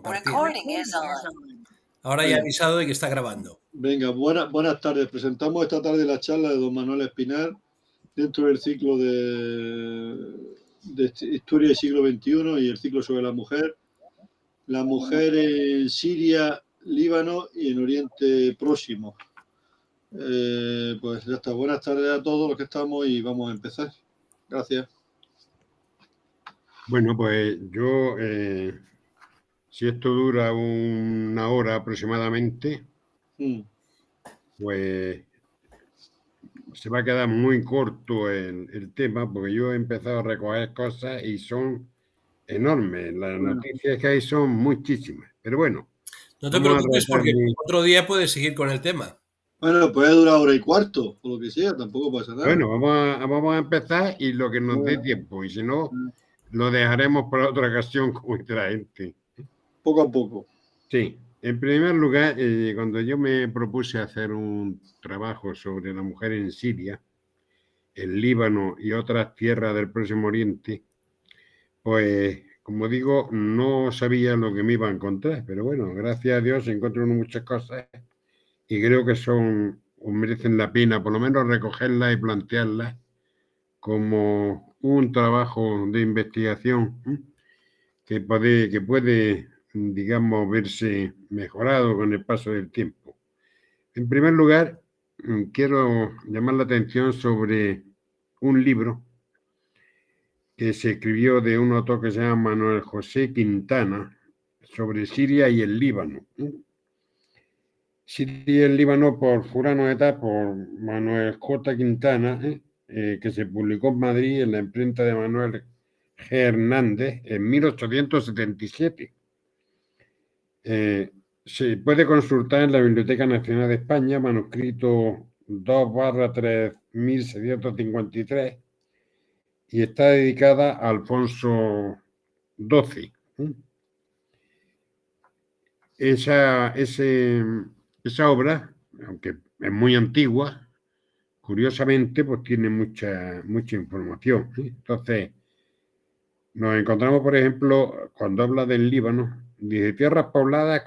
compartir. Ahora ya he avisado de que está grabando. Venga, buenas tardes. Presentamos esta tarde la charla de don Manuel Espinar dentro del ciclo de Historia del siglo XXI y el ciclo sobre la mujer en Siria, Líbano y en Oriente Próximo. Pues ya está. Buenas tardes a todos los que estamos y vamos a empezar. Gracias. Bueno, pues yo, si esto dura una hora aproximadamente, pues se va a quedar muy corto el tema, porque yo he empezado a recoger cosas y son enormes. Las noticias que hay son muchísimas, pero bueno. No te preocupes porque otro día puedes seguir con el tema. Bueno, puede durar hora y cuarto, o lo que sea, tampoco pasa nada. Bueno, vamos a empezar y lo que nos dé tiempo, y si no, lo dejaremos para otra ocasión con otra gente. Poco a poco. Sí, en primer lugar, cuando yo me propuse hacer un trabajo sobre la mujer en Siria, el Líbano y otras tierras del Próximo Oriente, pues, como digo, no sabía lo que me iba a encontrar, pero bueno, gracias a Dios encuentro muchas cosas y creo que son o merecen la pena por lo menos recogerlas y plantearlas como un trabajo de investigación que puede, digamos, verse mejorado con el paso del tiempo. En primer lugar, quiero llamar la atención sobre un libro que se escribió de un autor que se llama Manuel José Quintana sobre Siria y el Líbano. Siria y el Líbano por Fulano de Tal, por Manuel J. Quintana, que se publicó en Madrid en la imprenta de Manuel G. Hernández en 1877. Se puede consultar en la Biblioteca Nacional de España, manuscrito 2/3653, y está dedicada a Alfonso XII. Esa obra, aunque es muy antigua, curiosamente, pues tiene mucha información. Entonces, nos encontramos, por ejemplo, cuando habla del Líbano, dice tierras pobladas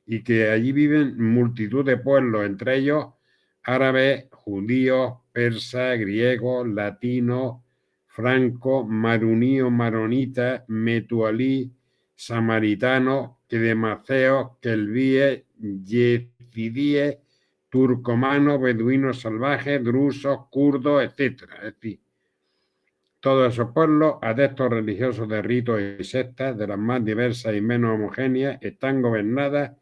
y que allí viven multitud de pueblos, entre ellos árabes, judíos, persas, griegos, latinos, francos, maruníos, maronitas, metualí, samaritanos, quedemaceos, kelvíes, yezidíes, turcomanos, beduinos salvajes, drusos, kurdos, etc. Es decir, todos esos pueblos, adeptos religiosos de ritos y sectas, de las más diversas y menos homogéneas, están gobernadas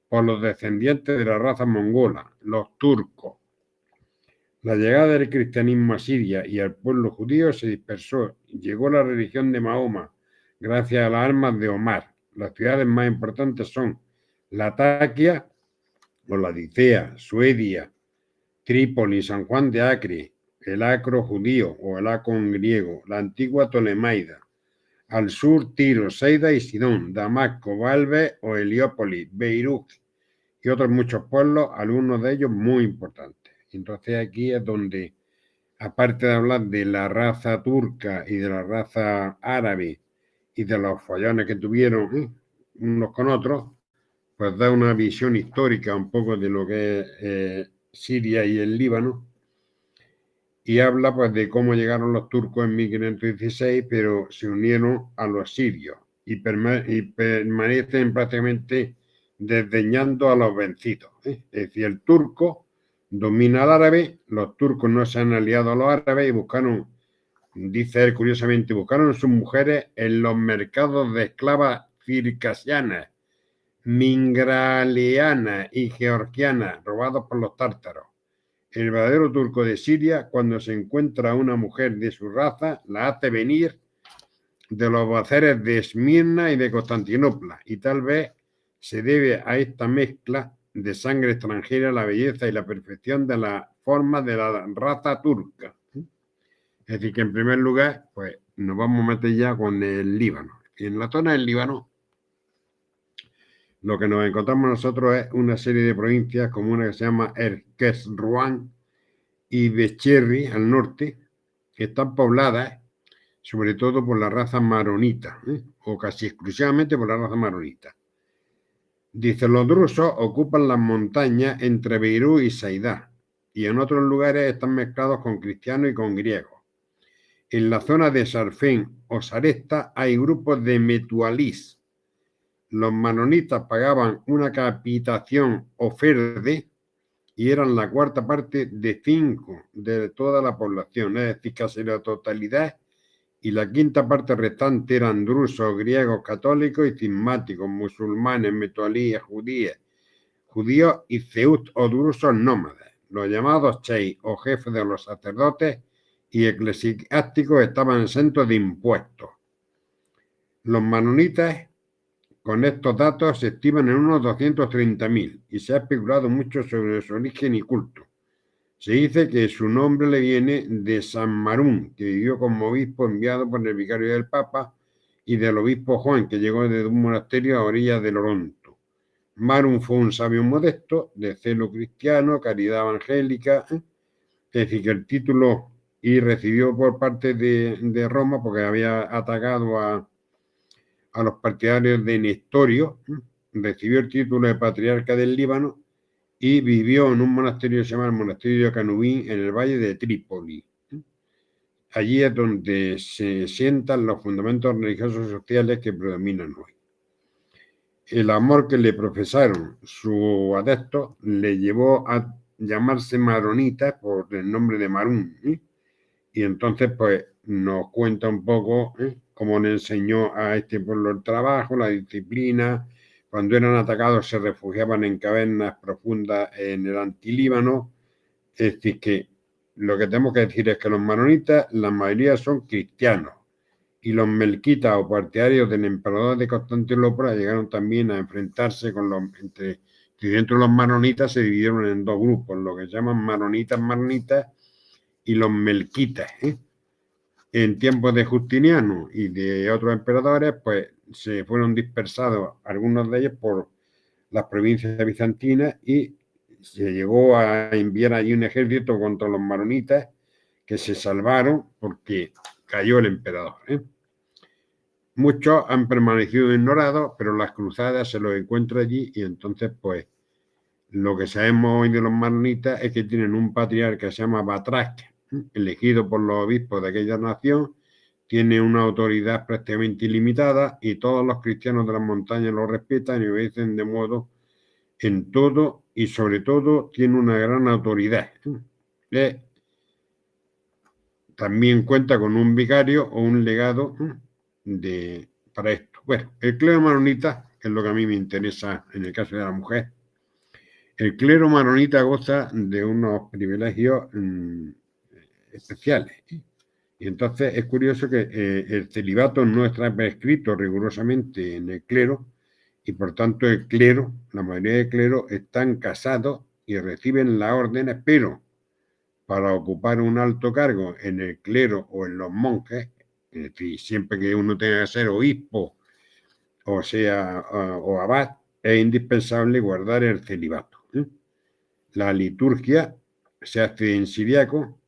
por los descendientes de la raza mongola, los turcos. La llegada del cristianismo a Siria y al pueblo judío se dispersó. Llegó la religión de Mahoma gracias a las armas de Omar. Las ciudades más importantes son Latakia o Ladicea, Suedia, Trípoli, San Juan de Acre, el Acro judío o el Acon griego, la antigua Ptolemaida. Al sur, Tiro, Seida y Sidón, Damasco, Valve o Heliópolis, Beirut y otros muchos pueblos, algunos de ellos muy importantes. Entonces aquí es donde, aparte de hablar de la raza turca y de la raza árabe y de los follones que tuvieron unos con otros, pues da una visión histórica un poco de lo que es Siria y el Líbano, y habla pues de cómo llegaron los turcos en 1516, pero se unieron a los sirios y permanecen prácticamente desdeñando a los vencidos. Es decir, el turco domina al árabe, los turcos no se han aliado a los árabes y buscaron, dice él curiosamente, buscaron sus mujeres en los mercados de esclavas circasianas, mingralianas y georgianas, robados por los tártaros. El verdadero turco de Siria, cuando se encuentra una mujer de su raza, la hace venir de los bazares de Esmirna y de Constantinopla, y tal vez se debe a esta mezcla de sangre extranjera la belleza y la perfección de la forma de la raza turca. Es decir, que en primer lugar, pues nos vamos a meter ya con el Líbano. Y en la zona del Líbano, lo que nos encontramos nosotros es una serie de provincias como una que se llama Erkezruan y Becherri al norte, que están pobladas sobre todo por la raza maronita, o casi exclusivamente por la raza maronita. Dice, los drusos ocupan las montañas entre Beirut y Saidá, y en otros lugares están mezclados con cristianos y con griegos. En la zona de Sarfén o Saresta hay grupos de metualís. Los manonitas pagaban una capitación oferde y eran la cuarta parte de 5 de toda la población, es decir, casi la totalidad, y la quinta parte restante eran drusos, griegos, católicos y cismáticos, musulmanes, metualíes, judíos y ceut o drusos nómades. Los llamados cheis o jefes de los sacerdotes y eclesiásticos estaban exentos de impuestos. Los manonitas, con estos datos, se estiman en unos 230.000 y se ha especulado mucho sobre su origen y culto. Se dice que su nombre le viene de San Marún, que vivió como obispo enviado por el vicario del Papa, y del obispo Juan, que llegó desde un monasterio a orillas del Oronto. Marún fue un sabio modesto, de celo cristiano, caridad evangélica, es decir, que el título y recibió por parte de Roma, porque había atacado a los partidarios de Nestorio, recibió el título de patriarca del Líbano y vivió en un monasterio que se llama el monasterio de Canubín en el valle de Trípoli. Allí es donde se sientan los fundamentos religiosos y sociales que predominan hoy. El amor que le profesaron sus adeptos le llevó a llamarse maronita por el nombre de Marún. Y entonces, pues, nos cuenta un poco cómo le enseñó a este pueblo el trabajo, la disciplina. Cuando eran atacados se refugiaban en cavernas profundas en el Antilíbano. Es decir, que lo que tenemos que decir es que los maronitas, la mayoría son cristianos, y los melquitas o partidarios del emperador de Constantinopla llegaron también a enfrentarse con los... y dentro de los maronitas se dividieron en dos grupos, lo que se llaman maronitas y los melquitas. En tiempos de Justiniano y de otros emperadores, pues se fueron dispersados algunos de ellos por las provincias bizantinas y se llegó a enviar allí un ejército contra los maronitas que se salvaron porque cayó el emperador. Muchos han permanecido ignorados, pero las cruzadas se los encuentra allí y entonces, pues, lo que sabemos hoy de los maronitas es que tienen un patriarca que se llama Batrac, elegido por los obispos de aquella nación, tiene una autoridad prácticamente ilimitada y todos los cristianos de las montañas lo respetan y obedecen de modo en todo y sobre todo tiene una gran autoridad. También cuenta con un vicario o un legado para esto. Bueno, el clero maronita, que es lo que a mí me interesa en el caso de la mujer, el clero maronita goza de unos privilegios especiales. Y entonces es curioso que el celibato no está prescrito rigurosamente en el clero y por tanto el clero, la mayoría de cleros están casados y reciben las órdenes, pero para ocupar un alto cargo en el clero o en los monjes, es decir, siempre que uno tenga que ser obispo o sea o abad, es indispensable guardar el celibato. La liturgia se hace en siriaco,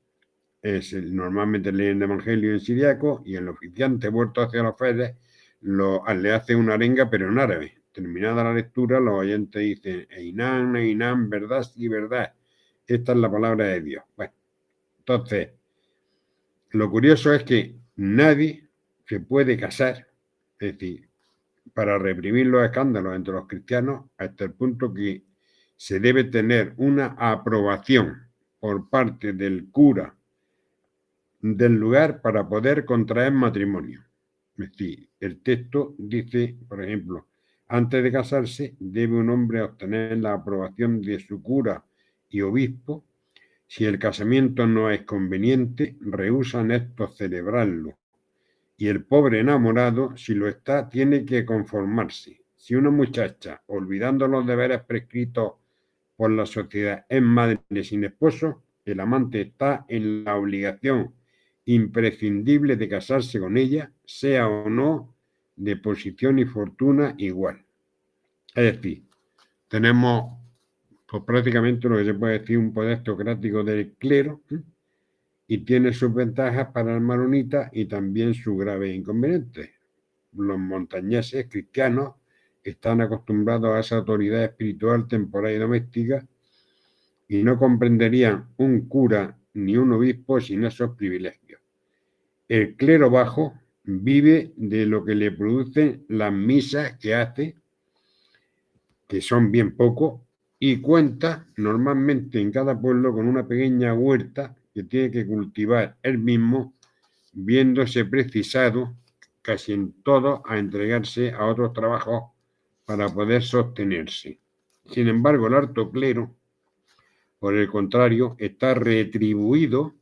normalmente leen el Evangelio en siriaco y el oficiante vuelto hacia los fieles le hace una arenga pero en árabe. Terminada la lectura, los oyentes dicen Einán, Einán, verdad, sí, verdad. Esta es la palabra de Dios. Bueno, entonces, lo curioso es que nadie se puede casar, es decir, para reprimir los escándalos entre los cristianos, hasta el punto que se debe tener una aprobación por parte del cura del lugar para poder contraer matrimonio. Es decir, el texto dice, por ejemplo, antes de casarse debe un hombre obtener la aprobación de su cura y obispo. Si el casamiento no es conveniente, rehúsan estos celebrarlo. Y el pobre enamorado, si lo está, tiene que conformarse. Si una muchacha, olvidando los deberes prescritos por la sociedad, es madre sin esposo, el amante está en la obligación imprescindible de casarse con ella, sea o no de posición y fortuna igual. Es decir, tenemos pues prácticamente lo que se puede decir un poder teocrático del clero, y tiene sus ventajas para el maronita y también sus graves inconvenientes. Los montañeses cristianos están acostumbrados a esa autoridad espiritual temporal y doméstica y no comprenderían un cura ni un obispo sin esos privilegios. El clero bajo vive de lo que le producen las misas que hace, que son bien poco, y cuenta normalmente en cada pueblo con una pequeña huerta que tiene que cultivar él mismo, viéndose precisado casi en todo a entregarse a otros trabajos para poder sostenerse. Sin embargo, el alto clero, por el contrario, está retribuido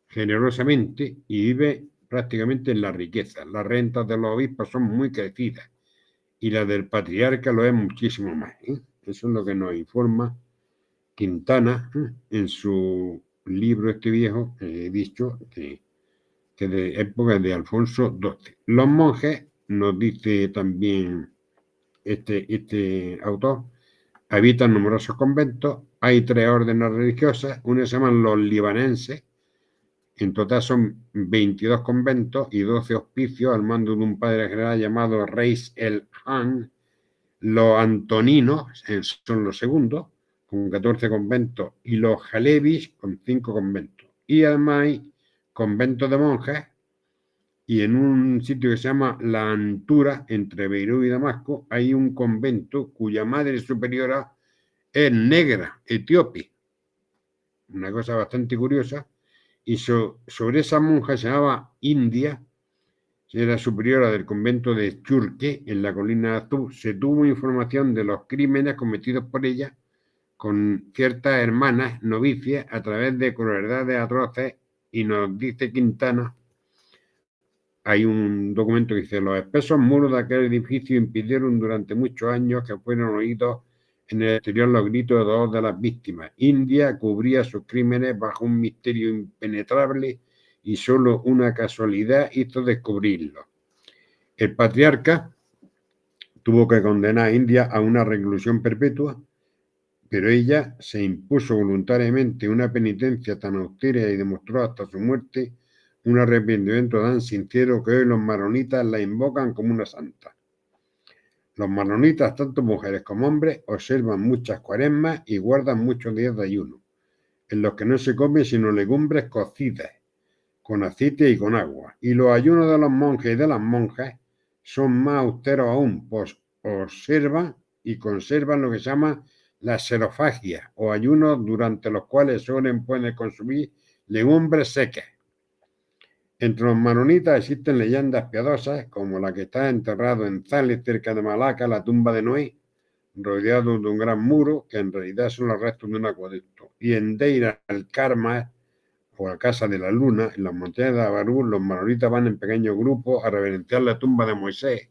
generosamente y vive prácticamente en la riqueza. Las rentas de los obispos son muy crecidas y la del patriarca lo es muchísimo más. Eso es lo que nos informa Quintana en su libro este viejo, he dicho, que de época de Alfonso XII. Los monjes, nos dice también este autor, habitan numerosos conventos, hay 3 órdenes religiosas, uno se llaman los libanenses, en total son 22 conventos y 12 hospicios al mando de un padre general llamado Reis el Han. Los antoninos son los segundos, con 14 conventos, y los jalevis con 5 conventos. Y además hay conventos de monjes, y en un sitio que se llama La Antura, entre Beirut y Damasco, hay un convento cuya madre superiora es negra, etíope. Una cosa bastante curiosa. Y sobre esa monja se llamaba India, era superiora del convento de Churque, en la colina azul. Se tuvo información de los crímenes cometidos por ella con ciertas hermanas novicias a través de crueldades atroces, y nos dice Quintana, hay un documento que dice: los espesos muros de aquel edificio impidieron durante muchos años que fueran oídos en el exterior los gritos de dolor de las víctimas. India cubría sus crímenes bajo un misterio impenetrable y solo una casualidad hizo descubrirlo. El patriarca tuvo que condenar a India a una reclusión perpetua, pero ella se impuso voluntariamente una penitencia tan austera y demostró hasta su muerte un arrepentimiento tan sincero que hoy los maronitas la invocan como una santa. Los maronitas, tanto mujeres como hombres, observan muchas cuaresmas y guardan muchos días de ayuno, en los que no se come sino legumbres cocidas, con aceite y con agua. Y los ayunos de los monjes y de las monjas son más austeros aún, pues observan y conservan lo que se llama la serofagia, o ayunos durante los cuales pueden consumir legumbres secas. Entre los maronitas existen leyendas piadosas, como la que está enterrado en Zales, cerca de Malaca, la tumba de Noé, rodeado de un gran muro, que en realidad son los restos de un acueducto. Y en Deir al-Karma, o la Casa de la Luna, en las montañas de Abarú, los maronitas van en pequeños grupos a reverenciar la tumba de Moisés,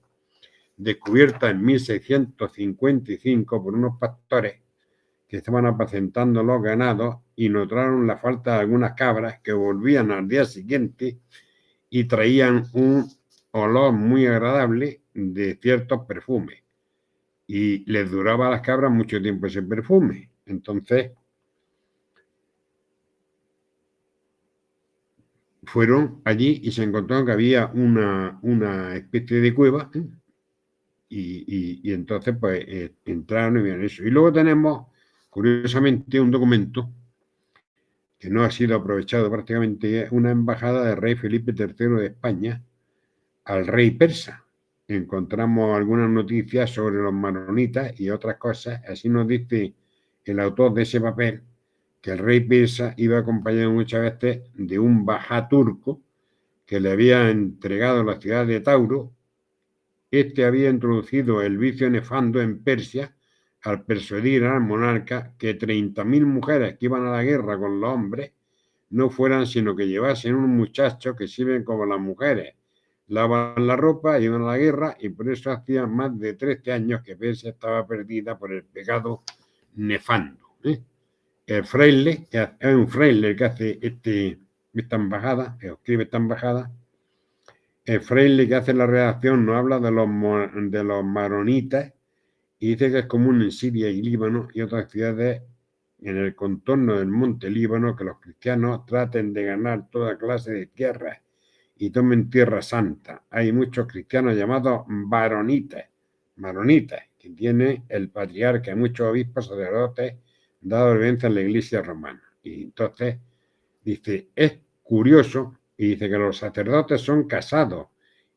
descubierta en 1655 por unos pastores que estaban apacentando los ganados y notaron la falta de algunas cabras, que volvían al día siguiente y traían un olor muy agradable de ciertos perfumes, y les duraba a las cabras mucho tiempo ese perfume. Entonces fueron allí y se encontraron que había una especie de cueva, y entonces pues entraron y vieron eso. Y luego tenemos, curiosamente, un documento que no ha sido aprovechado prácticamente, una embajada del rey Felipe III de España al rey persa. Encontramos algunas noticias sobre los maronitas y otras cosas. Así nos dice el autor de ese papel que el rey persa iba acompañado muchas veces de un bajá turco que le había entregado la ciudad de Tauro. Este había introducido el vicio nefando en Persia al persuadir al monarca que 30.000 mujeres que iban a la guerra con los hombres no fueran sino que llevasen un muchacho que sirven como las mujeres, lavan la ropa, iban a la guerra, y por eso hacía más de 13 años que Persia estaba perdida por el pecado nefando. El fraile, es un fraile que hace esta embajada, que escribe esta embajada. El fraile que hace la redacción nos habla de los maronitas y dice que es común en Siria y Líbano y otras ciudades en el contorno del monte Líbano que los cristianos traten de ganar toda clase de tierras y tomen tierra santa. Hay muchos cristianos llamados maronitas, que tiene el patriarca y muchos obispos sacerdotes dado obediencia en la iglesia romana. Y entonces dice, es curioso, y dice que los sacerdotes son casados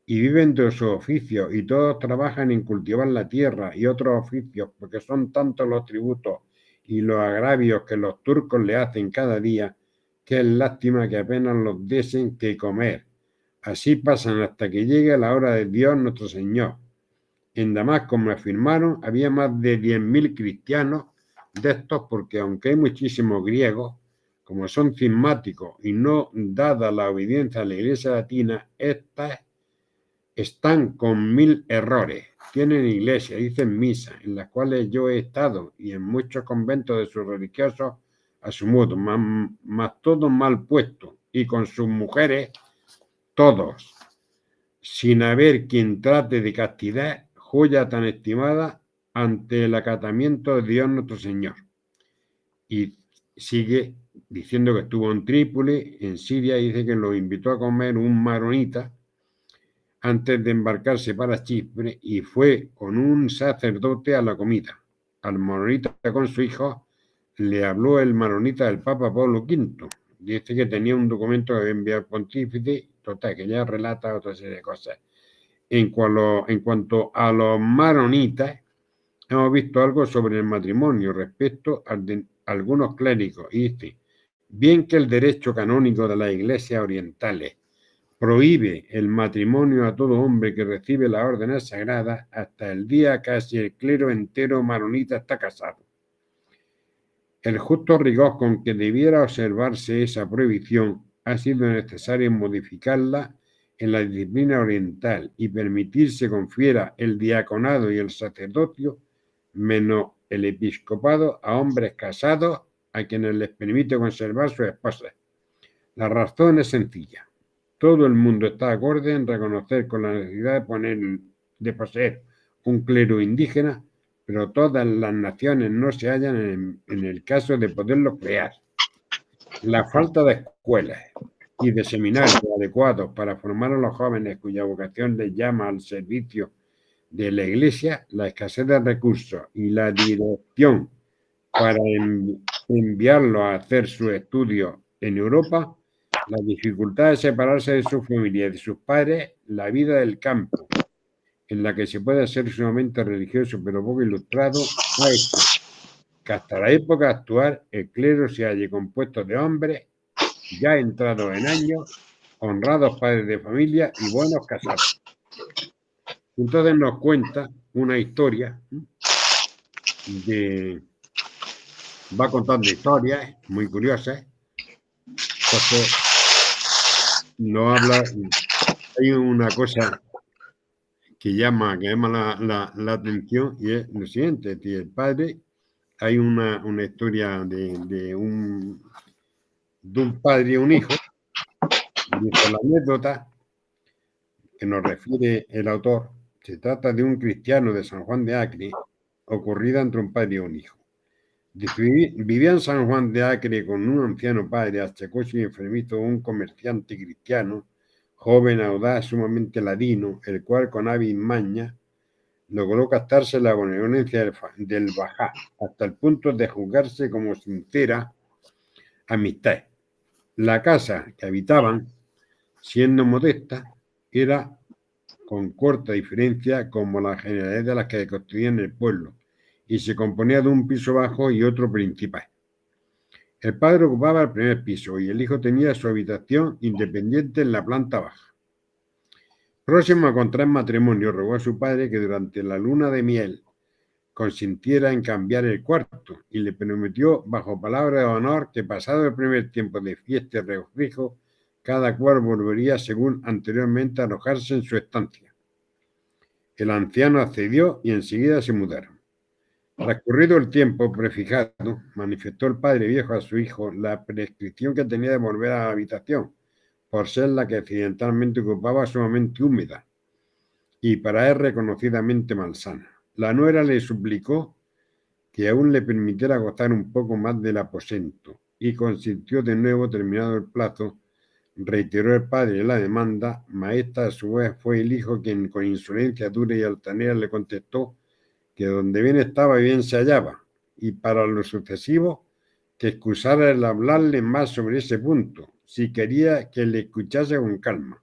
y viven de su oficio y todos trabajan en cultivar la tierra y otros oficios porque son tantos los tributos y los agravios que los turcos le hacen cada día que es lástima que apenas los desen que comer. Así pasan hasta que llegue la hora de Dios nuestro Señor. En Damasco, me afirmaron, había más de 10.000 cristianos de estos porque aunque hay muchísimos griegos, como son cismáticos y no dada la obediencia a la iglesia latina, estas están con 1000 errores. Tienen iglesias, dicen misa, en las cuales yo he estado y en muchos conventos de sus religiosos a su modo, más todos mal puestos y con sus mujeres todos, sin haber quien trate de castidad, joya tan estimada ante el acatamiento de Dios nuestro Señor. Y sigue diciendo que estuvo en Trípoli, en Siria, y dice que lo invitó a comer un maronita antes de embarcarse para Chipre y fue con un sacerdote a la comida. Al maronita con su hijo le habló el maronita del Papa Pablo V. Dice que tenía un documento que había enviado al pontífice, total, que ya relata otra serie de cosas. En cuanto a los maronitas, hemos visto algo sobre el matrimonio respecto a algunos clérigos. Y dice, bien que el derecho canónico de las iglesias orientales prohíbe el matrimonio a todo hombre que recibe las órdenes sagradas, hasta el día casi el clero entero maronita está casado. El justo rigor con que debiera observarse esa prohibición ha sido necesario modificarla en la disciplina oriental y permitirse confiera el diaconado y el sacerdocio, menos el episcopado, a hombres casados a quienes les permite conservar sus esposas. La razón es sencilla. Todo el mundo está de acuerdo en reconocer con la necesidad de poseer un clero indígena, pero todas las naciones no se hallan en el caso de poderlo crear. La falta de escuelas y de seminarios adecuados para formar a los jóvenes cuya vocación les llama al servicio de la Iglesia, la escasez de recursos y la dirección para enviarlos a hacer sus estudios en Europa, la dificultad de separarse de su familia y de sus padres, la vida del campo, en la que se puede ser sumamente religioso pero poco ilustrado, ha hecho que hasta la época actual el clero se halle compuesto de hombres ya entrados en años, honrados padres de familia y buenos casados. Entonces nos cuenta una historia va contando historias muy curiosas. Entonces nos habla, hay una cosa que llama la atención y es lo siguiente, es decir, el padre, hay una historia de un padre y un hijo, dice la anécdota que nos refiere el autor, se trata de un cristiano de San Juan de Acre, ocurrida entre un padre y un hijo. Vivía en San Juan de Acre con un anciano padre, achacoso y enfermizo, un comerciante cristiano, joven, audaz, sumamente ladino, el cual con hábil maña logró captarse la benevolencia del Bajá, hasta el punto de juzgarse como sincera amistad. La casa que habitaban, siendo modesta, era con corta diferencia como la generalidad de las que constituían el pueblo, y se componía de un piso bajo y otro principal. El padre ocupaba el primer piso y el hijo tenía su habitación independiente en la planta baja. Próximo a contraer matrimonio, rogó a su padre que durante la luna de miel consintiera en cambiar el cuarto y le prometió bajo palabra de honor que pasado el primer tiempo de fiesta y regocijo, cada cual volvería según anteriormente a alojarse en su estancia. El anciano accedió y enseguida se mudaron. Transcurrido el tiempo prefijado, manifestó el padre viejo a su hijo la prescripción que tenía de volver a la habitación, por ser la que accidentalmente ocupaba sumamente húmeda y para él reconocidamente malsana. La nuera le suplicó que aún le permitiera gozar un poco más del aposento, y consintió de nuevo. Terminado el plazo, reiteró el padre la demanda, mas esta a su vez fue el hijo quien con insolencia dura y altanera le contestó que donde bien estaba bien se hallaba, y para lo sucesivo que excusara el hablarle más sobre ese punto, si quería que le escuchase con calma.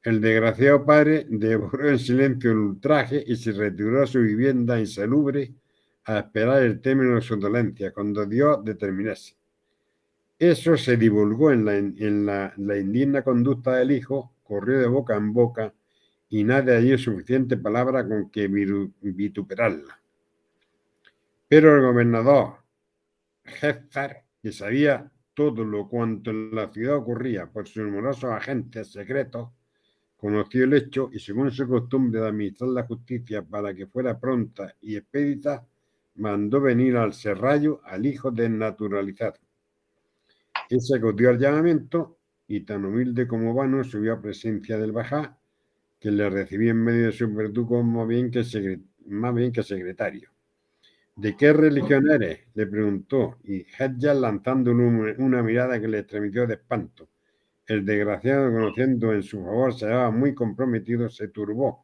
El desgraciado padre devoró en silencio el ultraje y se retiró a su vivienda insalubre a esperar el término de su dolencia, cuando Dios determinase. Eso se divulgó en la indigna conducta del hijo, corrió de boca en boca, y nadie halló suficiente palabra con que vituperarla. Pero el gobernador Heffter, que sabía todo lo cuanto en la ciudad ocurría por sus numerosos agentes secretos, conoció el hecho y, según su costumbre de administrar la justicia para que fuera pronta y expedita, mandó venir al serrallo al hijo desnaturalizado. Ese acudió al llamamiento y, tan humilde como vano, subió a presencia del bajá, que le recibía en medio de su verdugo más bien que secretario. ¿De qué religión eres?, le preguntó, y Hedjar, lanzándole una mirada que le estremeció de espanto. El desgraciado, conociendo en su favor se hallaba muy comprometido, se turbó,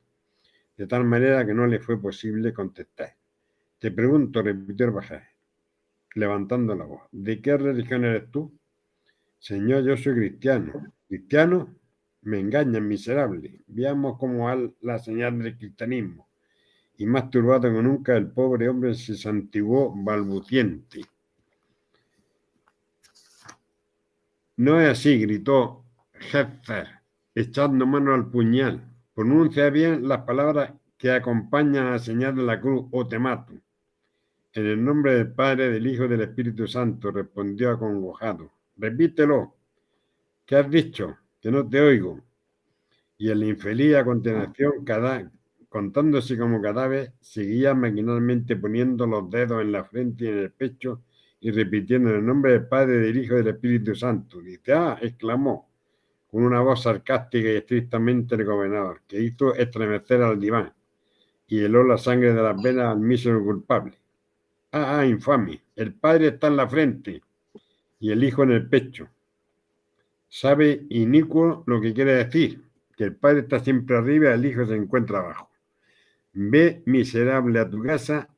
de tal manera que no le fue posible contestar. Te pregunto, repitió el bajá, levantando la voz, ¿de qué religión eres tú? Señor, yo soy cristiano. ¿Cristiano? Me engañan, miserable. Veamos cómo va la señal del cristianismo. Y más turbado que nunca, el pobre hombre se santiguó balbuciente. No es así, gritó Heffter, echando mano al puñal. Pronuncia bien las palabras que acompañan a la señal de la cruz, o te mato. En el nombre del Padre, del Hijo y del Espíritu Santo, respondió acongojado. Repítelo. ¿Qué has dicho? Que no te oigo. Y el infeliz, a continuación, contándose como cadáver, seguía maquinalmente poniendo los dedos en la frente y en el pecho y repitiendo en el nombre del Padre, del Hijo y del Espíritu Santo. Dice, exclamó, con una voz sarcástica y estrictamente el gobernador, que hizo estremecer al diván y heló la sangre de las venas al mísero culpable. Infame, el Padre está en la frente y el Hijo en el pecho. Sabe inicuo lo que quiere decir, que el Padre está siempre arriba y el Hijo se encuentra abajo. Ve, miserable, a tu casa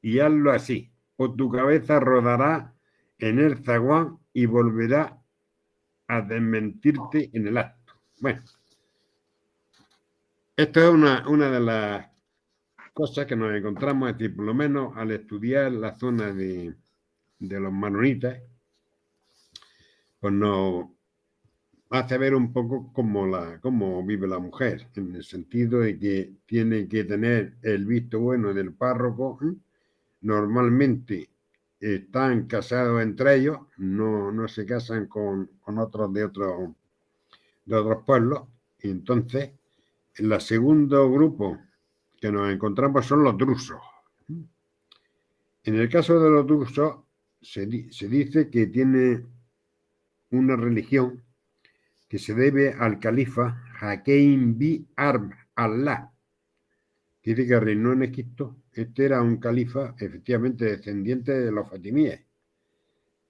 y hazlo así, o tu cabeza rodará en el zaguán y volverá a desmentirte en el acto. Bueno, esto es una de las cosas que nos encontramos, es decir, por lo menos al estudiar la zona de los manonitas, pues nos hace ver un poco cómo vive la mujer, en el sentido de que tiene que tener el visto bueno del párroco. Normalmente están casados entre ellos, no se casan con otros de otros pueblos. Y entonces, el segundo grupo que nos encontramos son los drusos. En el caso de los drusos, se dice que tiene una religión que se debe al califa Hakeim bi Allah, que dice que reinó en Egipto. Este era un califa, efectivamente, descendiente de los fatimíes,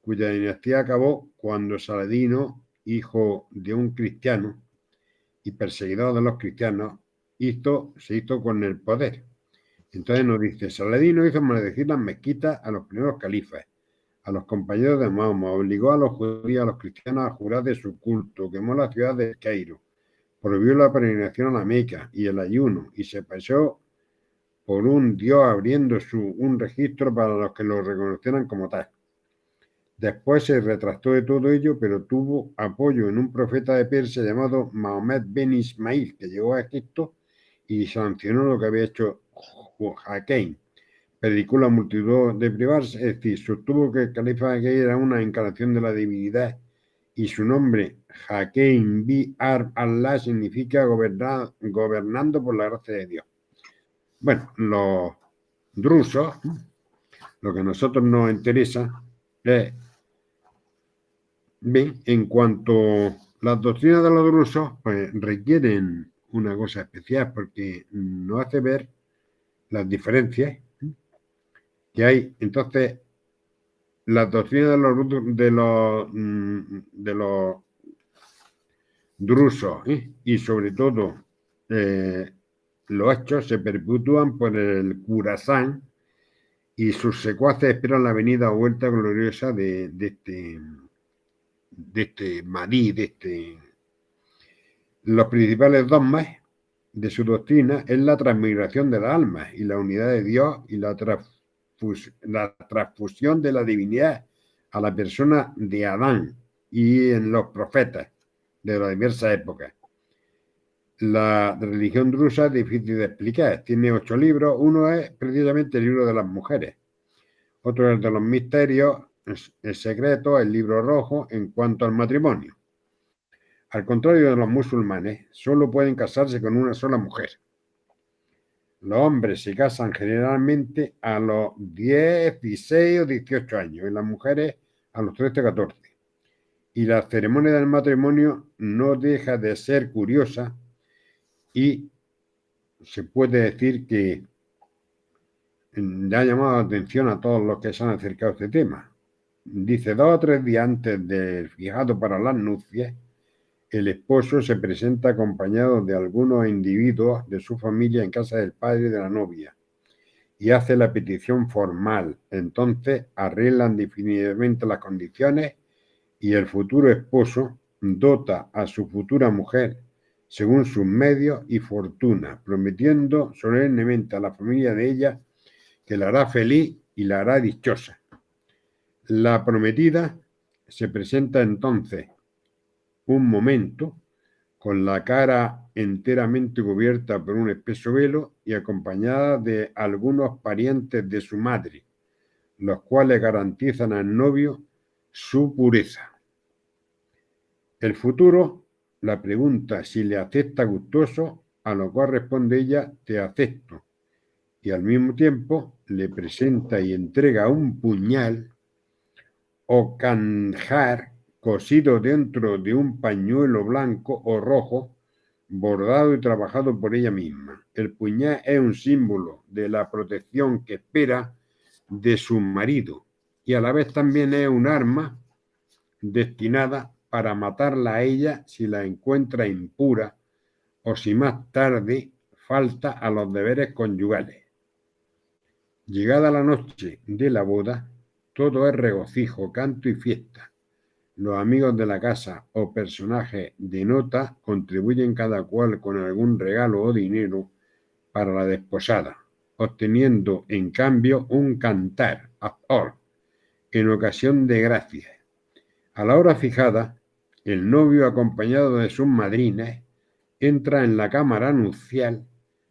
cuya dinastía acabó cuando Saladino, hijo de un cristiano y perseguidor de los cristianos, se hizo con el poder. Entonces nos dice, Saladino hizo maldecir las mezquitas a los primeros califas, a los compañeros de Mahoma, obligó a los judíos, a los cristianos a jurar de su culto, quemó la ciudad de Cairo, prohibió la peregrinación a la Meca y el ayuno, y se pasó por un dios abriendo un registro para los que lo reconocieran como tal. Después se retractó de todo ello, pero tuvo apoyo en un profeta de Persia llamado Mahomet ben Ismail, que llegó a Egipto y sancionó lo que había hecho Hakeim. Predicó la multitud de privarse, es decir, sostuvo que el califa Hakeim era una encarnación de la divinidad y su nombre, Hakeim bi Allah, significa gobernando por la gracia de Dios. Bueno, los drusos, lo que a nosotros nos interesa es, bien, en cuanto a las doctrinas de los drusos, pues requieren una cosa especial porque nos hace ver las diferencias que hay, entonces, las doctrinas de los drusos, y sobre todo los hechos se perpetúan por el Khurasán y sus secuaces esperan la venida o vuelta gloriosa de este Mahdi, Los principales dogmas de su doctrina es la transmigración de las almas y la unidad de Dios y la transfusión de la divinidad a la persona de Adán y en los profetas de las diversas épocas. La religión drusa es difícil de explicar. Tiene 8 libros. Uno es precisamente el libro de las mujeres. Otro es el de los misterios, el secreto, el libro rojo en cuanto al matrimonio. Al contrario de los musulmanes, solo pueden casarse con una sola mujer. Los hombres se casan generalmente a los 10, 16 o 18 años y las mujeres a los 13 o 14. Y la ceremonia del matrimonio no deja de ser curiosa y se puede decir que le ha llamado la atención a todos los que se han acercado a este tema. Dice, 2 o 3 días antes del fijado para las nupcias, el esposo se presenta acompañado de algunos individuos de su familia en casa del padre de la novia y hace la petición formal. Entonces arreglan definitivamente las condiciones y el futuro esposo dota a su futura mujer según sus medios y fortuna, prometiendo solemnemente a la familia de ella que la hará feliz y la hará dichosa. La prometida se presenta entonces un momento con la cara enteramente cubierta por un espeso velo y acompañada de algunos parientes de su madre, los cuales garantizan al novio su pureza. El futuro la pregunta si le acepta gustoso, a lo cual responde ella, te acepto, y al mismo tiempo le presenta y entrega un puñal o canjar cosido dentro de un pañuelo blanco o rojo, bordado y trabajado por ella misma. El puñal es un símbolo de la protección que espera de su marido y a la vez también es un arma destinada para matarla a ella si la encuentra impura o si más tarde falta a los deberes conyugales. Llegada la noche de la boda, todo es regocijo, canto y fiesta. Los amigos de la casa o personajes de nota contribuyen cada cual con algún regalo o dinero para la desposada, obteniendo en cambio un cantar, azor, en ocasión de gracias. A la hora fijada, el novio acompañado de sus madrinas entra en la cámara nupcial,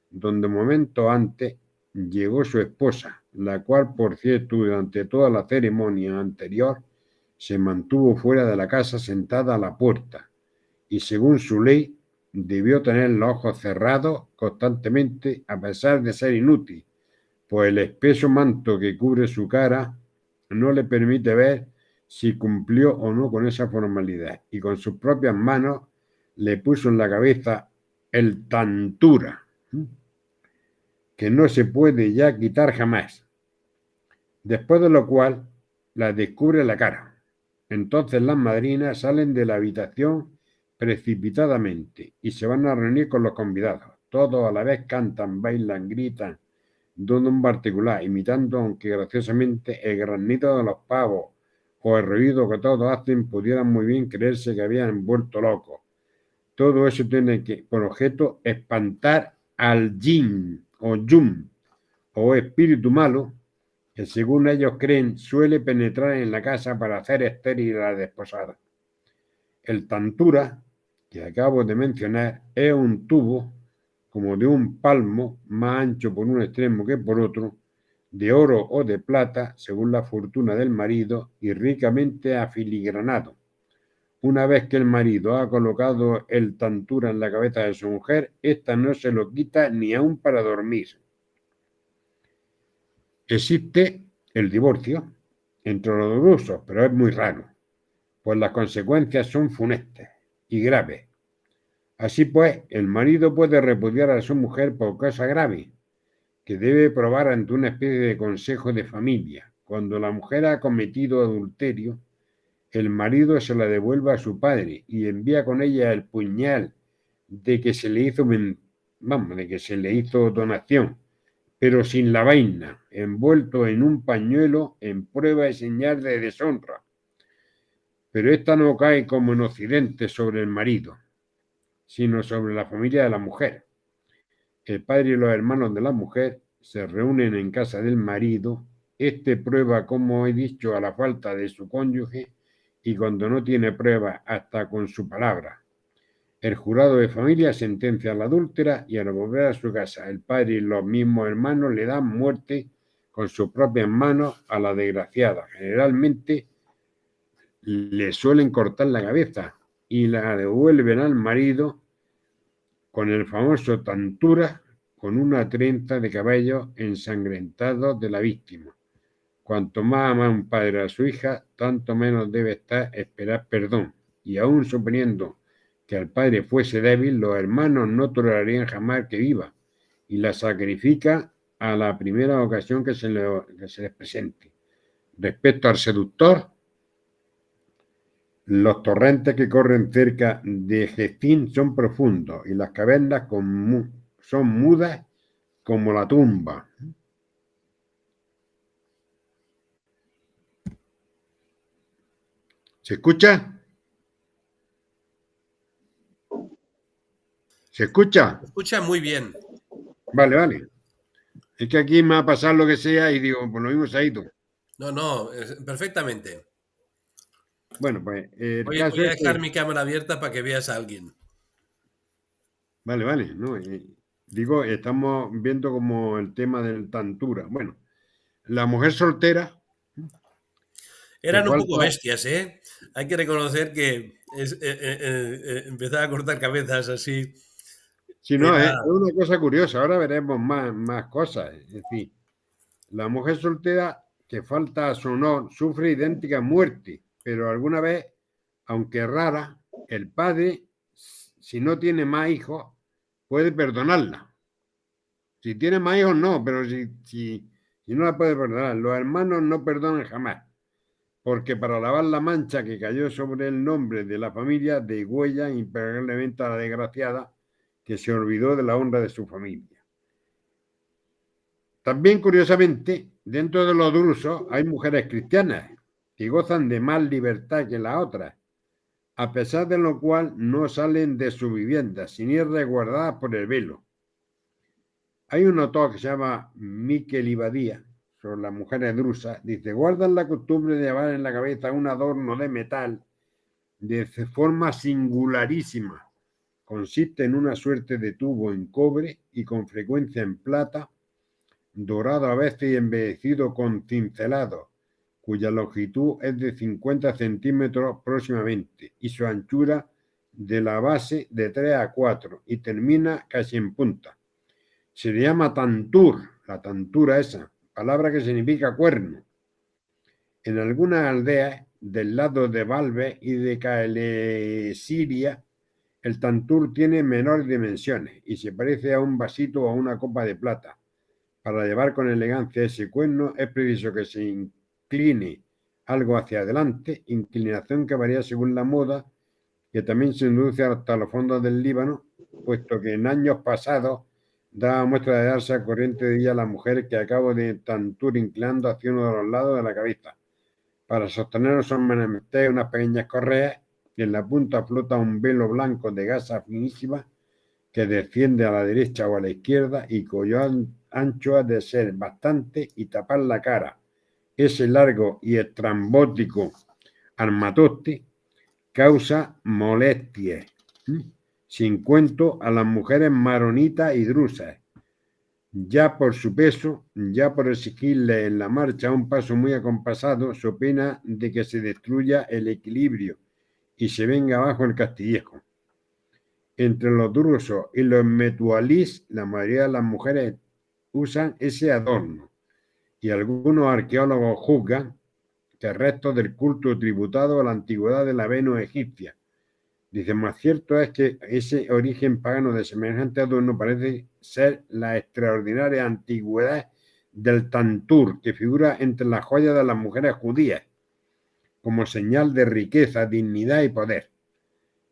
donde momento antes llegó su esposa, la cual, por cierto, durante toda la ceremonia anterior, se mantuvo fuera de la casa sentada a la puerta, y según su ley, debió tener los ojos cerrados constantemente a pesar de ser inútil, pues el espeso manto que cubre su cara no le permite ver si cumplió o no con esa formalidad, y con sus propias manos le puso en la cabeza el tantura, que no se puede ya quitar jamás, después de lo cual la descubre la cara. Entonces las madrinas salen de la habitación precipitadamente y se van a reunir con los convidados. Todos a la vez cantan, bailan, gritan, dando un particular, imitando, aunque graciosamente, el granido de los pavos o el ruido que todos hacen, pudieran muy bien creerse que habían vuelto locos. Todo eso tiene por objeto espantar al jinn o yum o espíritu malo, que según ellos creen suele penetrar en la casa para hacer estéril a la desposada. El tantura, que acabo de mencionar, es un tubo como de un palmo, más ancho por un extremo que por otro, de oro o de plata, según la fortuna del marido, y ricamente afiligranado. Una vez que el marido ha colocado el tantura en la cabeza de su mujer, ésta no se lo quita ni aun para dormir. Existe el divorcio entre los drusos, pero es muy raro, pues las consecuencias son funestas y graves. Así pues, el marido puede repudiar a su mujer por causa grave, que debe probar ante una especie de consejo de familia. Cuando la mujer ha cometido adulterio, el marido se la devuelve a su padre y envía con ella el puñal de que se le hizo donación, pero sin la vaina, envuelto en un pañuelo en prueba y señal de deshonra. Pero esta no cae como en Occidente sobre el marido, sino sobre la familia de la mujer. El padre y los hermanos de la mujer se reúnen en casa del marido. Este prueba, como he dicho, a la falta de su cónyuge y cuando no tiene prueba hasta con su palabra. El jurado de familia sentencia a la adúltera y al volver a su casa el padre y los mismos hermanos le dan muerte con sus propias manos a la desgraciada. Generalmente le suelen cortar la cabeza y la devuelven al marido con el famoso tantura, con una trenza de cabello ensangrentado de la víctima. Cuanto más ama un padre a su hija, tanto menos debe esperar perdón. Y aún suponiendo que el padre fuese débil, los hermanos no tolerarían jamás que viva y la sacrifica a la primera ocasión que se les presente. Respecto al seductor, los torrentes que corren cerca de Gestín son profundos y las cavernas son mudas como la tumba. ¿Se escucha? ¿Se escucha? Se escucha muy bien. Vale, vale. Es que aquí me va a pasar lo que sea y digo, pues lo mismo se ha ido. No, perfectamente. Bueno, pues Voy a dejar mi cámara abierta para que veas a alguien. Vale, vale. No, digo, estamos viendo como el tema del tantura. Bueno, la mujer soltera. Eran un poco bestias, ¿eh? Hay que reconocer que empezar a cortar cabezas así. Sí, no, es una cosa curiosa. Ahora veremos más cosas. Es decir, la mujer soltera que falta a su honor sufre idéntica muerte, pero alguna vez, aunque rara, el padre, si no tiene más hijos, puede perdonarla. Si tiene más hijos, no, pero si no la puede perdonar. Los hermanos no perdonan jamás, porque para lavar la mancha que cayó sobre el nombre de la familia, degüella implacablemente a la desgraciada que se olvidó de la honra de su familia. También, curiosamente, dentro de los drusos hay mujeres cristianas que gozan de más libertad que las otras, a pesar de lo cual no salen de su vivienda, sin ir resguardadas por el velo. Hay un autor que se llama Miquel Ibadía, sobre las mujeres drusas, dice, guardan la costumbre de llevar en la cabeza un adorno de metal de forma singularísima. Consiste en una suerte de tubo en cobre y con frecuencia en plata, dorado a veces y embellecido con cincelados, cuya longitud es de 50 centímetros próximamente y su anchura de la base de 3 a 4 y termina casi en punta. Se le llama tantur, la tantura esa, palabra que significa cuerno. En algunas aldeas del lado de Valve y de Caelesiria, el tantur tiene menores dimensiones y se parece a un vasito o a una copa de plata. Para llevar con elegancia ese cuerno es preciso que se incline algo hacia adelante, inclinación que varía según la moda, que también se induce hasta los fondos del Líbano, puesto que en años pasados daba muestra de darse a corriente de ella la mujer que acabo de tantur inclinando hacia uno de los lados de la cabeza. Para sostenerlo son menester unas pequeñas correas y en la punta flota un velo blanco de gasa finísima que desciende a la derecha o a la izquierda y cuyo ancho ha de ser bastante y tapar la cara. Ese largo y estrambótico armatoste causa molestias, sin cuento a las mujeres maronitas y drusas, ya por su peso, ya por exigirle en la marcha un paso muy acompasado, so pena de que se destruya el equilibrio y se venga abajo el castillejo. Entre los drusos y los metualís, la mayoría de las mujeres usan ese adorno y algunos arqueólogos juzgan que restos del culto tributado a la antigüedad de la Venus egipcia, Dice, más cierto es que ese origen pagano de semejante adorno parece ser la extraordinaria antigüedad del tantur, que figura entre las joyas de las mujeres judías, como señal de riqueza, dignidad y poder.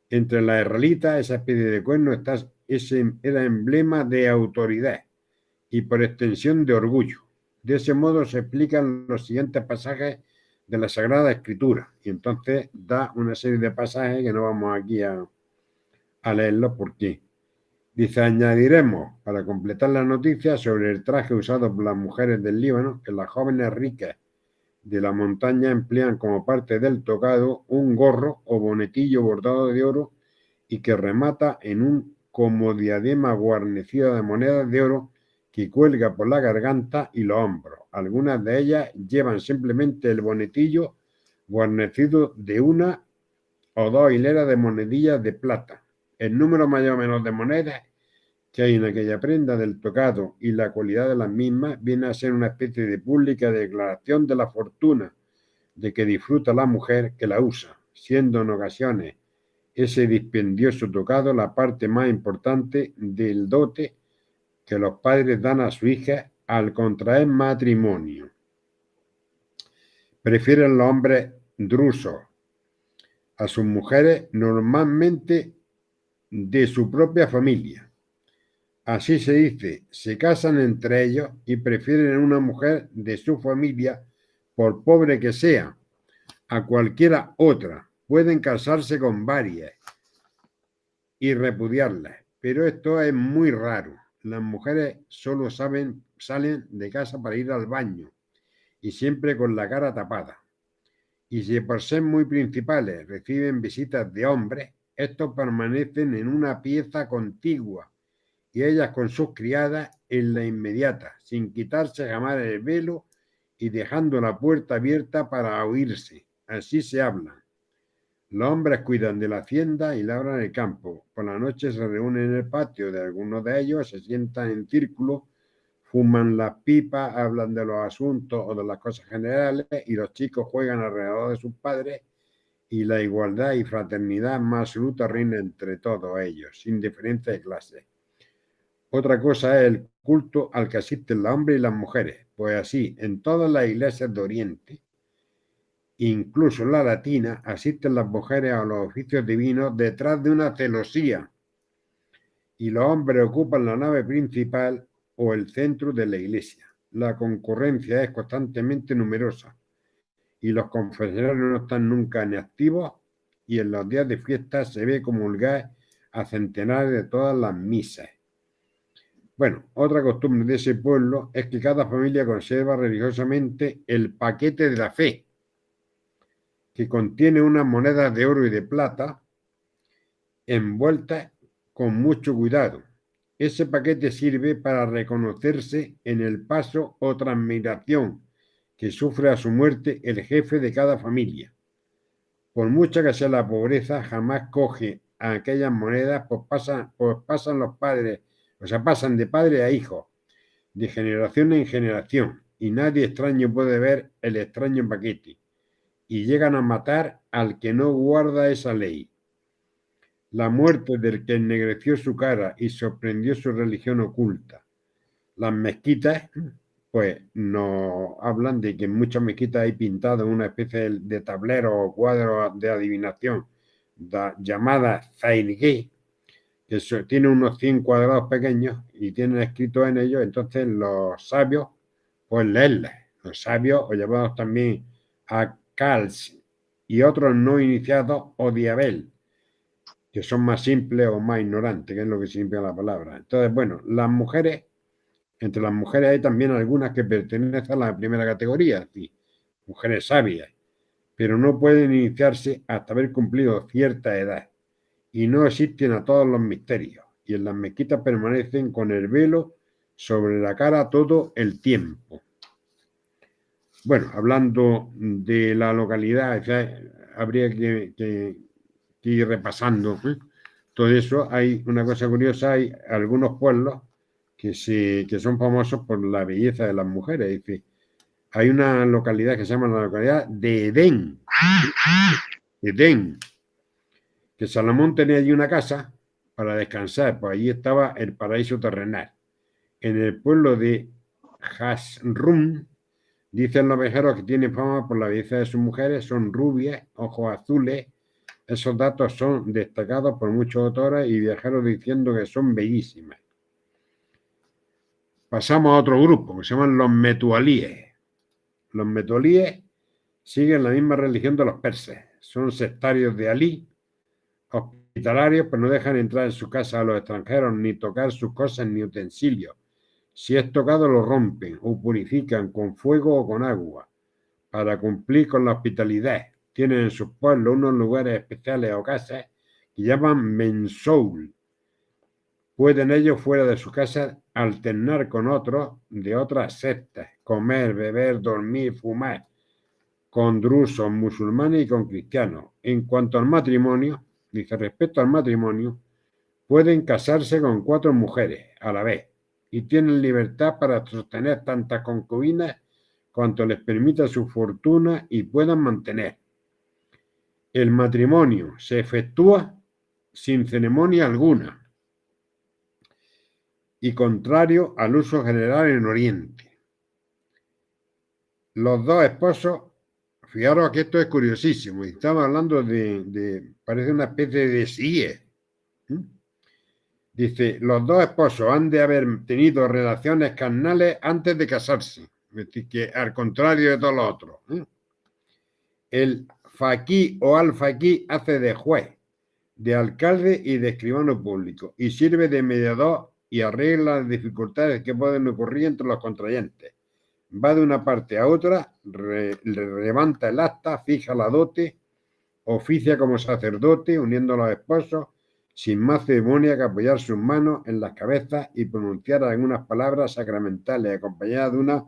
Entre las israelitas, esa especie de cuerno era emblema de autoridad y por extensión de orgullo. De ese modo se explican los siguientes pasajes de la Sagrada Escritura. Y entonces da una serie de pasajes que no vamos aquí a leerlos porque dice, añadiremos para completar la noticia sobre el traje usado por las mujeres del Líbano, que las jóvenes ricas de la montaña emplean como parte del tocado un gorro o bonetillo bordado de oro y que remata en un como diadema guarnecido de monedas de oro que cuelga por la garganta y los hombros. Algunas de ellas llevan simplemente el bonetillo guarnecido de una o dos hileras de monedillas de plata. El número mayor o menor de monedas que hay en aquella prenda del tocado y la cualidad de las mismas viene a ser una especie de pública declaración de la fortuna de que disfruta la mujer que la usa, siendo en ocasiones ese dispendioso tocado la parte más importante del dote que los padres dan a su hija al contraer matrimonio. Prefieren los hombres drusos a sus mujeres normalmente de su propia familia. Así se dice, se casan entre ellos y prefieren una mujer de su familia, por pobre que sea, a cualquiera otra. Pueden casarse con varias y repudiarlas, pero esto es muy raro. Las mujeres solo salen de casa para ir al baño y siempre con la cara tapada. Y si por ser muy principales reciben visitas de hombres, estos permanecen en una pieza contigua y ellas con sus criadas en la inmediata, sin quitarse jamás el velo y dejando la puerta abierta para oírse. Así se hablan. Los hombres cuidan de la hacienda y labran el campo. Por la noche se reúnen en el patio de algunos de ellos, se sientan en círculo, fuman las pipas, hablan de los asuntos o de las cosas generales y los chicos juegan alrededor de sus padres y la igualdad y fraternidad más absoluta reina entre todos ellos, sin diferencia de clase. Otra cosa es el culto al que asisten los hombres y las mujeres, pues así, en todas las iglesias de Oriente, incluso en la latina, asisten las mujeres a los oficios divinos detrás de una celosía y los hombres ocupan la nave principal o el centro de la iglesia. La concurrencia es constantemente numerosa y los confesonarios no están nunca ni activos y en los días de fiesta se ve comulgar a centenares de todas las misas. Bueno, otra costumbre de ese pueblo es que cada familia conserva religiosamente el paquete de la fe, que contiene unas monedas de oro y de plata envueltas con mucho cuidado. Ese paquete sirve para reconocerse en el paso o transmigración que sufre a su muerte el jefe de cada familia. Por mucha que sea la pobreza, jamás coge a aquellas monedas, pues pasan los padres, o sea, pasan de padre a hijo, de generación en generación, y nadie extraño puede ver el extraño paquete, y llegan a matar al que no guarda esa ley. La muerte del que ennegreció su cara y sorprendió su religión oculta. Las mezquitas, pues nos hablan de que en muchas mezquitas hay pintado una especie de tablero o cuadro de adivinación llamada zairgué, que tiene unos 100 cuadrados pequeños y tienen escrito en ellos, entonces los sabios, pues leerles. Los sabios, o llamados también acals, y otros no iniciados o diabel, que son más simples o más ignorantes, que es lo que significa la palabra. Entonces, bueno, las mujeres, entre las mujeres hay también algunas que pertenecen a la primera categoría, es decir, mujeres sabias, pero no pueden iniciarse hasta haber cumplido cierta edad y no asisten a todos los misterios y en las mezquitas permanecen con el velo sobre la cara todo el tiempo. Bueno, hablando de la localidad, habría que ir repasando todo eso. Hay una cosa curiosa, hay algunos pueblos que son famosos por la belleza de las mujeres. Es decir, hay una localidad que se llama la localidad de Edén. Edén. que Salomón tenía allí una casa para descansar, pues allí estaba el paraíso terrenal. En el pueblo de Hasrum, dicen los viajeros que tiene fama por la belleza de sus mujeres, son rubias, ojos azules. Esos datos son destacados por muchos autores y viajeros diciendo que son bellísimas. Pasamos a otro grupo que se llaman los metualíes. Los metualíes siguen la misma religión de los persas. Son sectarios de Alí, hospitalarios, pero no dejan entrar en su casa a los extranjeros ni tocar sus cosas ni utensilios. Si es tocado, lo rompen o purifican con fuego o con agua para cumplir con la hospitalidad. Tienen en sus pueblos unos lugares especiales o casas que llaman mensoul. Pueden ellos, fuera de su casa, alternar con otros de otras sectas, comer, beber, dormir, fumar, con drusos, musulmanes y con cristianos. En cuanto al matrimonio, dice, respecto al matrimonio, pueden casarse con 4 mujeres a la vez y tienen libertad para sostener tantas concubinas cuanto les permita su fortuna y puedan mantener. El matrimonio se efectúa sin ceremonia alguna y contrario al uso general en Oriente. Los 2 esposos, fijaros que esto es curiosísimo, y estamos hablando parece una especie de CIE. Dice, los 2 esposos han de haber tenido relaciones carnales antes de casarse, es decir, que al contrario de todos los otros. El faquí o al-faquí hace de juez, de alcalde y de escribano público, y sirve de mediador y arregla las dificultades que pueden ocurrir entre los contrayentes. Va de una parte a otra, levanta el acta, fija la dote, oficia como sacerdote, uniendo a los esposos, sin más ceremonia que apoyar sus manos en las cabezas y pronunciar algunas palabras sacramentales, acompañadas de una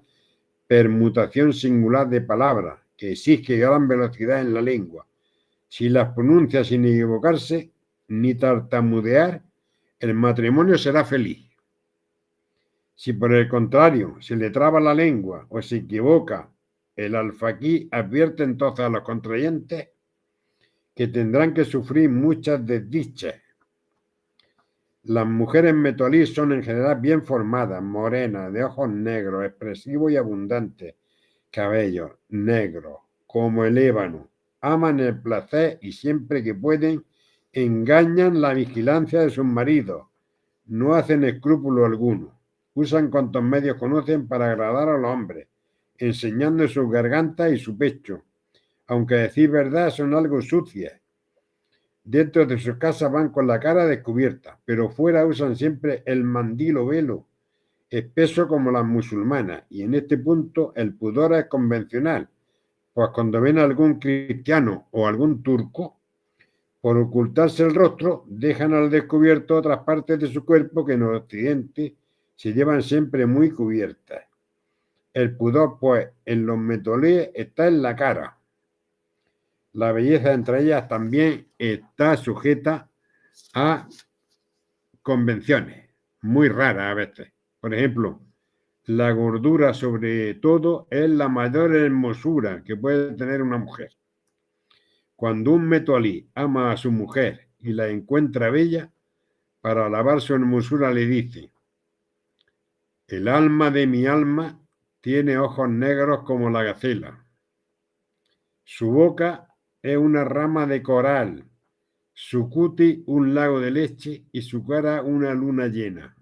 permutación singular de palabras, que exige gran velocidad en la lengua. Si las pronuncia sin equivocarse ni tartamudear, el matrimonio será feliz. Si por el contrario se le traba la lengua o se equivoca, el alfaquí advierte entonces a los contrayentes que tendrán que sufrir muchas desdichas. Las mujeres metolí son en general bien formadas, morenas, de ojos negros, expresivos y abundantes, cabellos negros, como el ébano. Aman el placer y siempre que pueden engañan la vigilancia de sus maridos. No hacen escrúpulo alguno. Usan cuantos medios conocen para agradar a los hombres, enseñando sus gargantas y su pecho. Aunque decir verdad son algo sucias. Dentro de sus casas van con la cara descubierta, pero fuera usan siempre el mandil o velo, espeso como las musulmanas, y en este punto el pudor es convencional, pues cuando ven a algún cristiano o algún turco, por ocultarse el rostro, dejan al descubierto otras partes de su cuerpo que en Occidente se llevan siempre muy cubiertas. El pudor, pues, en los metolíes está en la cara. La belleza entre ellas también está sujeta a convenciones, muy raras a veces. Por ejemplo, la gordura sobre todo es la mayor hermosura que puede tener una mujer. Cuando un metolí ama a su mujer y la encuentra bella, para alabar su hermosura le dice: el alma de mi alma tiene ojos negros como la gacela. Su boca es una rama de coral, su cutis un lago de leche y su cara una luna llena.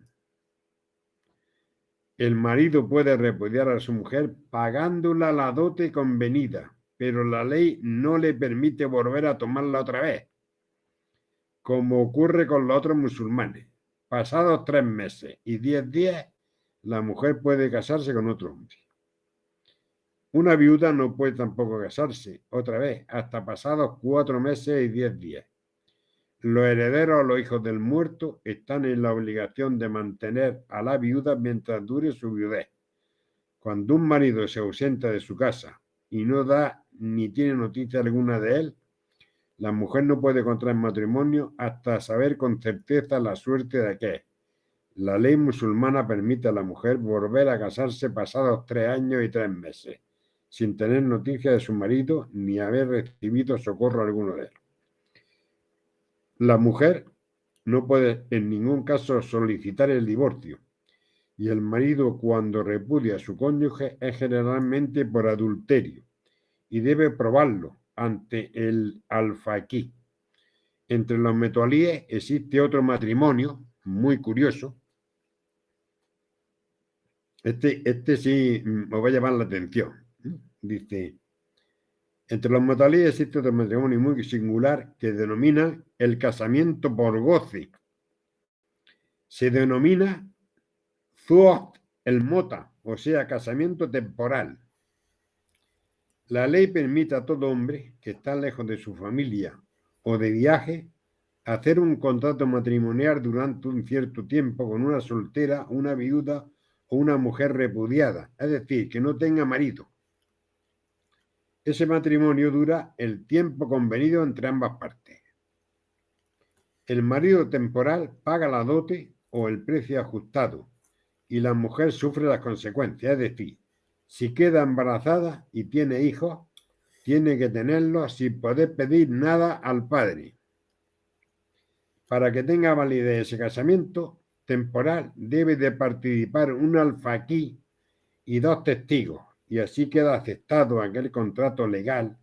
El marido puede repudiar a su mujer pagándola la dote convenida, pero la ley no le permite volver a tomarla otra vez, como ocurre con los otros musulmanes. Pasados 3 meses y 10 días, la mujer puede casarse con otro hombre. Una viuda no puede tampoco casarse otra vez hasta pasados 4 meses y 10 días. Los herederos o los hijos del muerto están en la obligación de mantener a la viuda mientras dure su viudez. Cuando un marido se ausenta de su casa y no da ni tiene noticia alguna de él, la mujer no puede contraer matrimonio hasta saber con certeza la suerte de aquel. La ley musulmana permite a la mujer volver a casarse pasados 3 años y 3 meses, sin tener noticia de su marido ni haber recibido socorro alguno de él. La mujer no puede en ningún caso solicitar el divorcio y el marido, cuando repudia a su cónyuge, es generalmente por adulterio y debe probarlo ante el alfaquí. Entre los metualíes existe otro matrimonio muy curioso. Este sí me va a llamar la atención. Dice, entre los metualíes existe otro matrimonio muy singular que denomina el casamiento por goce. Se denomina Zuot el Mota, o sea, casamiento temporal. La ley permite a todo hombre que está lejos de su familia o de viaje hacer un contrato matrimonial durante un cierto tiempo con una soltera, una viuda o una mujer repudiada, es decir, que no tenga marido. Ese matrimonio dura el tiempo convenido entre ambas partes. El marido temporal paga la dote o el precio ajustado y la mujer sufre las consecuencias, es decir, si queda embarazada y tiene hijos, tiene que tenerlos sin poder pedir nada al padre. Para que tenga validez ese casamiento temporal, debe de participar un alfaquí y 2 testigos, y así queda aceptado aquel contrato legal,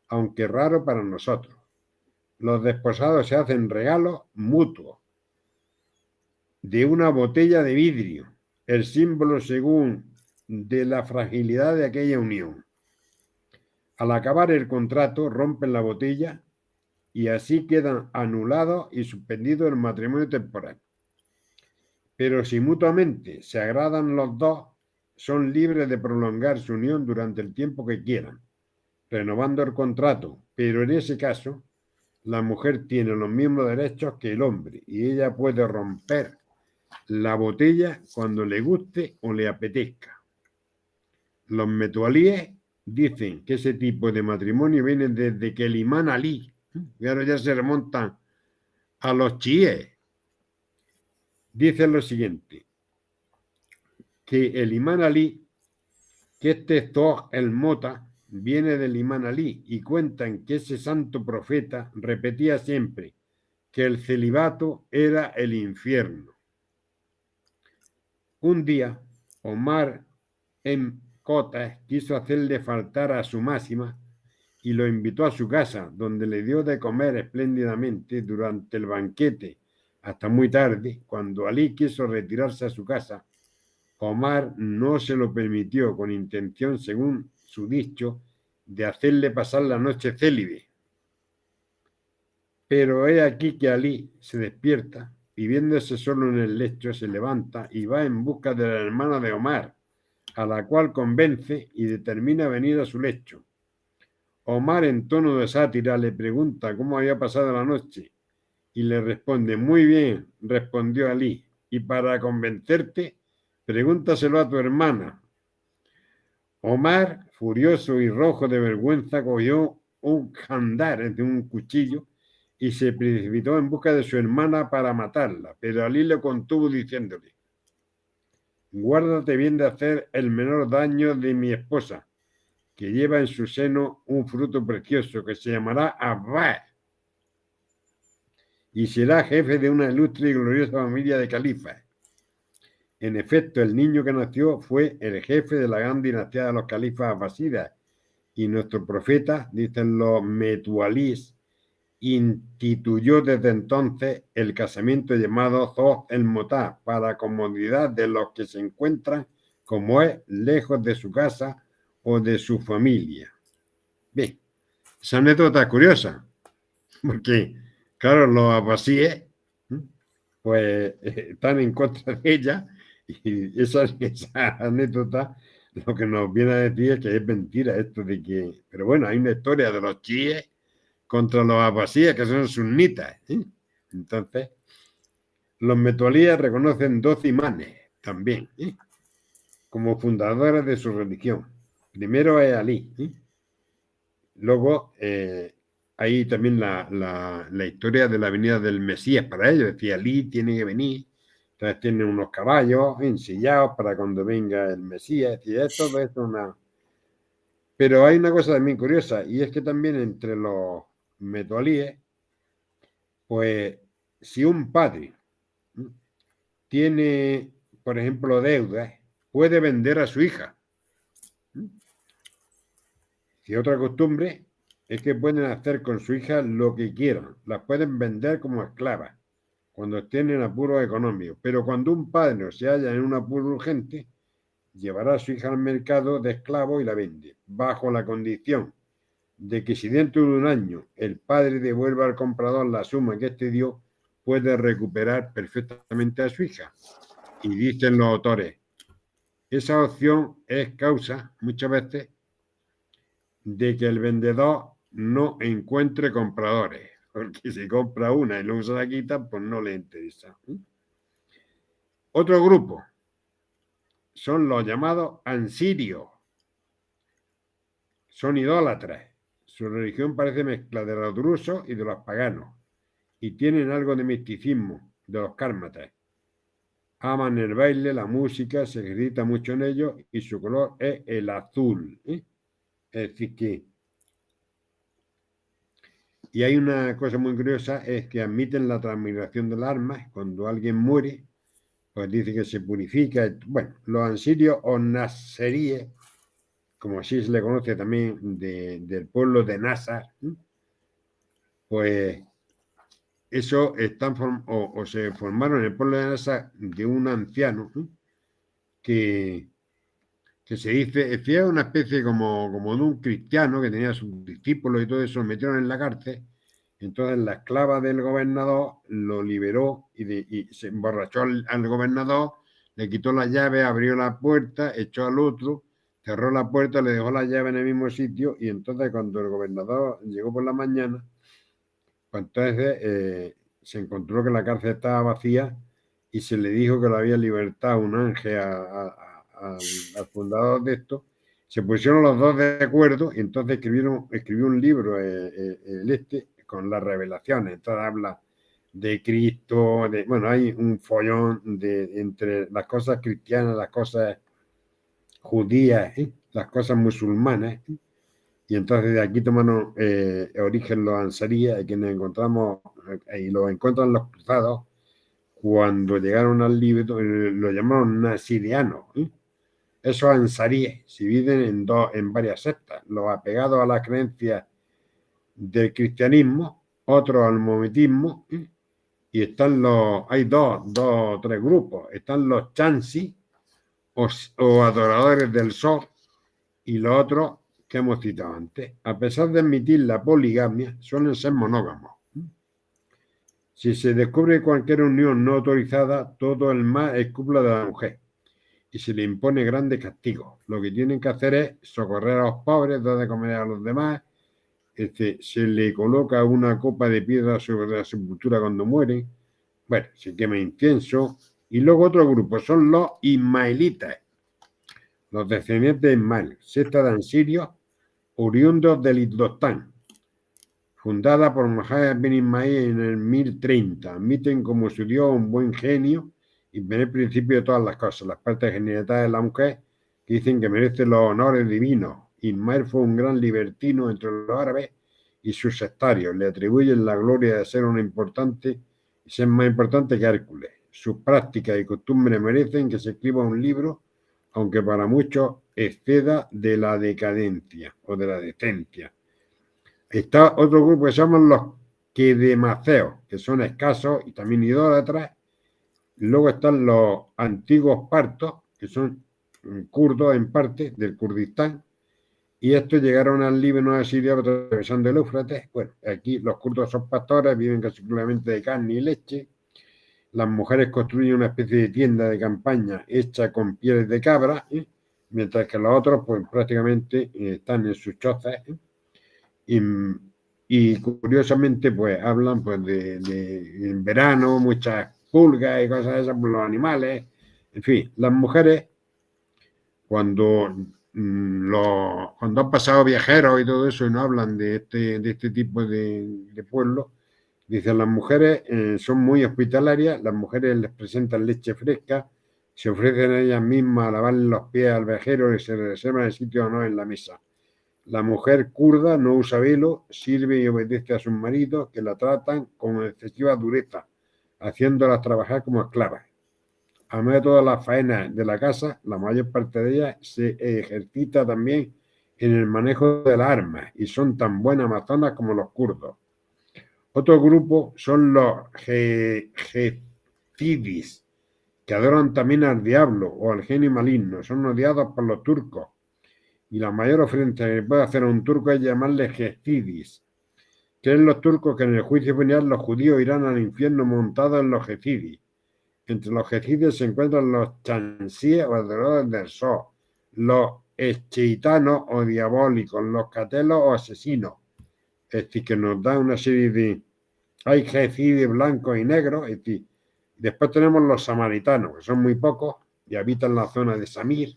aunque raro para nosotros. Los desposados se hacen regalos mutuos de una botella de vidrio, el símbolo según de la fragilidad de aquella unión. Al acabar el contrato, rompen la botella y así quedan anulados y suspendido el matrimonio temporal. Pero si mutuamente se agradan los dos, son libres de prolongar su unión durante el tiempo que quieran, renovando el contrato, pero en ese caso, la mujer tiene los mismos derechos que el hombre y ella puede romper la botella cuando le guste o le apetezca. Los metualíes dicen que ese tipo de matrimonio viene desde que el imán Alí, y ahora ya se remontan a los chiíes. Dicen lo siguiente, que el imán Alí, que este Zohar el Mota, viene del imán Alí y cuentan que ese santo profeta repetía siempre que el celibato era el infierno. Un día, Omar en Cotas quiso hacerle faltar a su máxima y lo invitó a su casa, donde le dio de comer espléndidamente durante el banquete hasta muy tarde. Cuando Alí quiso retirarse a su casa, Omar no se lo permitió con intención, según su dicho, de hacerle pasar la noche célibe. Pero he aquí que Alí se despierta y viéndose solo en el lecho se levanta y va en busca de la hermana de Omar, a la cual convence y determina venir a su lecho. Omar, en tono de sátira, le pregunta cómo había pasado la noche y le responde: muy bien, respondió Alí, y para convencerte, pregúntaselo a tu hermana. Omar, furioso y rojo de vergüenza, cogió un khandar, es decir, un cuchillo, y se precipitó en busca de su hermana para matarla, pero Alí le contuvo diciéndole: guárdate bien de hacer el menor daño de mi esposa, que lleva en su seno un fruto precioso que se llamará Abbas y será jefe de una ilustre y gloriosa familia de califas. En efecto, el niño que nació fue el jefe de la gran dinastía de los califas abasidas y nuestro profeta, dicen los metualís, instituyó desde entonces el casamiento llamado Zohar el Motá para comodidad de los que se encuentran, como es, lejos de su casa o de su familia. Bien, esa anécdota es curiosa, porque, claro, los abasíes, pues, están en contra de ella, y esa anécdota lo que nos viene a decir es que es mentira esto de que... Pero bueno, hay una historia de los chiíes contra los abasíes, que son sunitas. Entonces, los metualíes reconocen 12 imanes también, como fundadores de su religión. Primero es Alí. Luego hay también la historia de la venida del Mesías para ellos. Decía, Alí tiene que venir. Entonces tienen unos caballos ensillados para cuando venga el Mesías. Y todo esto es una... Pero hay una cosa también curiosa, y es que también entre los metualíes Pues si un padre tiene, por ejemplo, deudas, puede vender a su hija. Y otra costumbre es que pueden hacer con su hija lo que quieran. Las pueden vender como esclavas cuando estén en apuros económicos. Pero cuando un padre se halla en un apuro urgente, llevará a su hija al mercado de esclavos y la vende, bajo la condición de que si dentro de un año el padre devuelve al comprador la suma que éste dio, puede recuperar perfectamente a su hija. Y dicen los autores, esa opción es causa, muchas veces, de que el vendedor no encuentre compradores, porque si compra una y luego se la quita, pues no le interesa. Otro grupo son los llamados ansirios. Son idólatras. Su religión parece mezcla de los drusos y de los paganos, y tienen algo de misticismo, de los cármatas. Aman el baile, la música, se ejercita mucho en ello, y su color es el azul. Es decir que... Y hay una cosa muy curiosa, es que admiten la transmigración de las armas. Cuando alguien muere, pues dice que se purifica. Bueno, los ansirios o naseríes, como así se le conoce también del pueblo de Nasa, pues eso se formaron en el pueblo de Nasa de un anciano que se dice, es una especie como de un cristiano que tenía sus discípulos y todo eso, lo metieron en la cárcel. Entonces la esclava del gobernador lo liberó y se emborrachó al gobernador, le quitó la llave, abrió la puerta, echó al otro, cerró la puerta, le dejó la llave en el mismo sitio, y entonces cuando el gobernador llegó por la mañana, pues entonces se encontró que la cárcel estaba vacía y se le dijo que lo había libertado un ángel al fundador de esto. Se pusieron los dos de acuerdo y entonces escribió un libro, con las revelaciones. Entonces habla de Cristo, bueno, hay un follón entre las cosas cristianas, las cosas judías, las cosas musulmanas. Y entonces de aquí tomaron origen los ansaríes, quienes encontramos, y los encuentran los cruzados, cuando llegaron al Líbano, lo llamaron nasirianos. Esos ansaríes se dividen en varias sectas, los apegados a las creencias del cristianismo, otros al mohametismo, y hay dos o tres grupos. Están los chansi, o adoradores del sol, y los otros que hemos citado antes. A pesar de admitir la poligamia, suelen ser monógamos. Si se descubre cualquier unión no autorizada, todo el mal es culpa de la mujer y se le impone grandes castigos. Lo que tienen que hacer es socorrer a los pobres, dar de comer a los demás. Se le coloca una copa de piedra sobre la sepultura cuando mueren. Bueno, se quema incienso. Y luego otro grupo son los ismaelitas, los descendientes de Ismael, secta de ansirios oriundos del Indostán, fundada por Mohammed bin Ismail en el 1030. Admiten como su Dios un buen genio y el principio de todas las cosas, las partes genitales de la mujer, que dicen que merece los honores divinos. Ismael fue un gran libertino entre los árabes y sus sectarios. Le atribuyen la gloria de ser más importante que Hércules. Sus prácticas y costumbres merecen que se escriba un libro, aunque para muchos exceda de la decadencia o de la decencia. Está otro grupo que se llaman los quedemaceos, que son escasos y también idólatras. Luego están los antiguos partos, que son kurdos en parte, del Kurdistán, y estos llegaron al Líbano, a Siria, atravesando el Éufrates. Bueno, aquí los kurdos son pastores, viven casi exclusivamente de carne y leche. Las mujeres construyen una especie de tienda de campaña hecha con pieles de cabra, mientras que los otros pues prácticamente están en sus chozas. Y curiosamente pues hablan pues de en verano muchas pulgas y cosas de esas por los animales. En fin, las mujeres cuando han pasado viajeros y todo eso y no hablan de este tipo de pueblos, dicen las mujeres son muy hospitalarias, las mujeres les presentan leche fresca, se ofrecen a ellas mismas a lavarle los pies al viajero y se reservan el sitio o no en la mesa. La mujer kurda no usa velo, sirve y obedece a sus maridos, que la tratan con excesiva dureza, haciéndolas trabajar como esclavas. Además de todas las faenas de la casa, la mayor parte de ellas se ejercita también en el manejo de las armas y son tan buenas amazonas como los kurdos. Otro grupo son los jezidis, que adoran también al diablo o al genio maligno. Son odiados por los turcos. Y la mayor ofrenda que puede hacer a un turco es llamarle jezidis. Creen los turcos que en el juicio final los judíos irán al infierno montados en los jezidis. Entre los jezidis se encuentran los chansíes o adoradores del sol, los eschiitanos o diabólicos, los catelos o asesinos. Es decir, que nos da una serie de... Hay jezidis blancos y negros, es decir, después tenemos los samaritanos, que son muy pocos y habitan la zona de Samir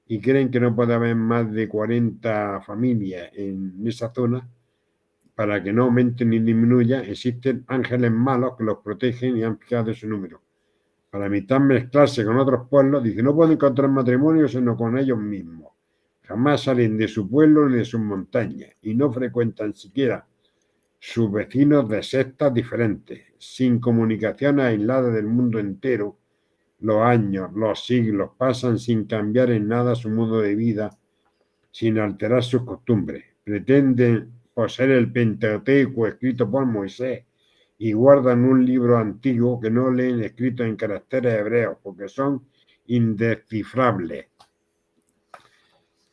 y creen que no puede haber más de 40 familias en esa zona. Para que no aumente ni disminuya, existen ángeles malos que los protegen y han fijado su número. Para evitar mezclarse con otros pueblos, dice, no pueden encontrar matrimonio sino con ellos mismos. Jamás salen de su pueblo ni de sus montañas y no frecuentan siquiera sus vecinos de sectas diferentes, sin comunicaciones aisladas del mundo entero. Los años, los siglos pasan sin cambiar en nada su modo de vida, sin alterar sus costumbres. Pretenden poseer el Pentateuco escrito por Moisés y guardan un libro antiguo que no leen escrito en caracteres hebreos porque son indescifrables.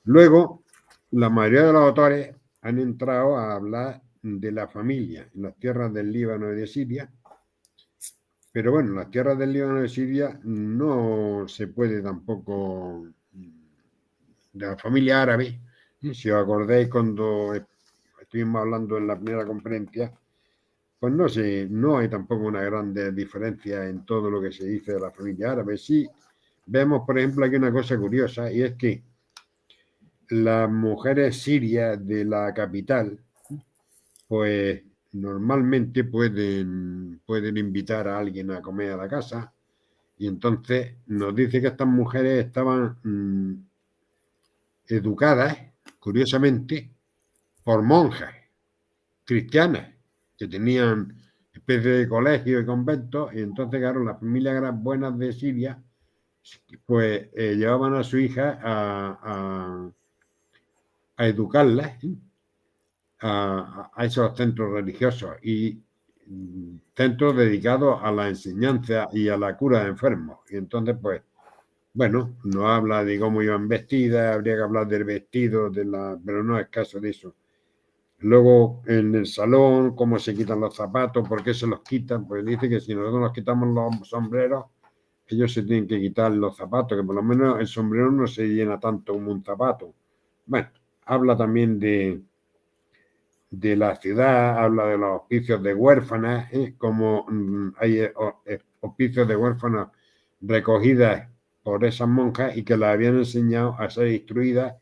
Luego, la mayoría de los autores han entrado a hablar de la familia en las tierras del Líbano y de Siria, pero bueno, en las tierras del Líbano y de Siria no se puede tampoco de la familia árabe. Si os acordáis cuando estuvimos hablando en la primera conferencia, pues no sé, no hay tampoco una gran diferencia en todo lo que se dice de la familia árabe. Sí, vemos, por ejemplo, aquí una cosa curiosa, y es que las mujeres sirias de la capital, pues normalmente pueden invitar a alguien a comer a la casa, y entonces nos dice que estas mujeres estaban educadas, curiosamente, por monjas cristianas que tenían especie de colegio y conventos, y entonces, claro, las familias buenas de Siria, pues llevaban a su hija a educarlas a esos centros religiosos y centros dedicados a la enseñanza y a la cura de enfermos. Y entonces, pues, bueno, no habla de cómo iban vestidas, habría que hablar del vestido, pero no es caso de eso. Luego, en el salón, cómo se quitan los zapatos, por qué se los quitan, pues dice que si nosotros nos quitamos los sombreros, ellos se tienen que quitar los zapatos, que por lo menos el sombrero no se llena tanto como un zapato. Bueno, habla también de la ciudad, habla de los hospicios de huérfanas, como hay hospicios de huérfanas recogidas por esas monjas y que las habían enseñado a ser instruidas,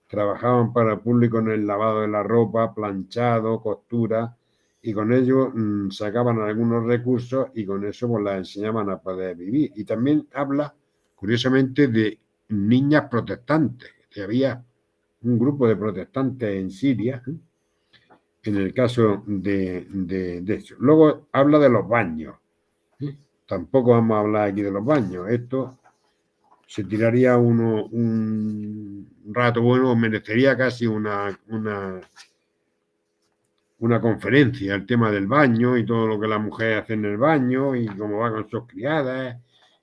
trabajaban para el público en el lavado de la ropa, planchado, costura, y con ello sacaban algunos recursos y con eso pues las enseñaban a poder vivir. Y también habla, curiosamente, de niñas protestantes, que había un grupo de protestantes en Siria, en el caso de eso. Luego habla de los baños. Tampoco vamos a hablar aquí de los baños. Esto se tiraría un rato bueno, merecería casi una conferencia, el tema del baño y todo lo que la mujer hace en el baño y cómo va con sus criadas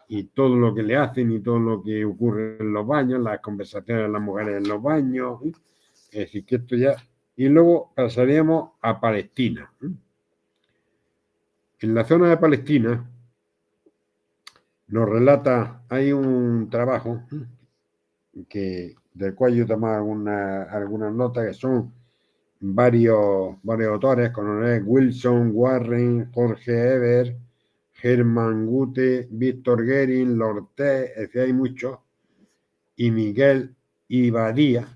y todo lo que le hacen y todo lo que ocurre en los baños, las conversaciones de las mujeres en los baños. Es decir, que esto ya... Y luego pasaríamos a Palestina. En la zona de Palestina nos relata, hay un trabajo del cual yo tomé algunas notas, que son varios autores, Coronel Wilson, Warren, Jorge Eber, Hermann Gute, Víctor Guerin, Lorté, es decir, hay muchos, y Miguel Ibadía,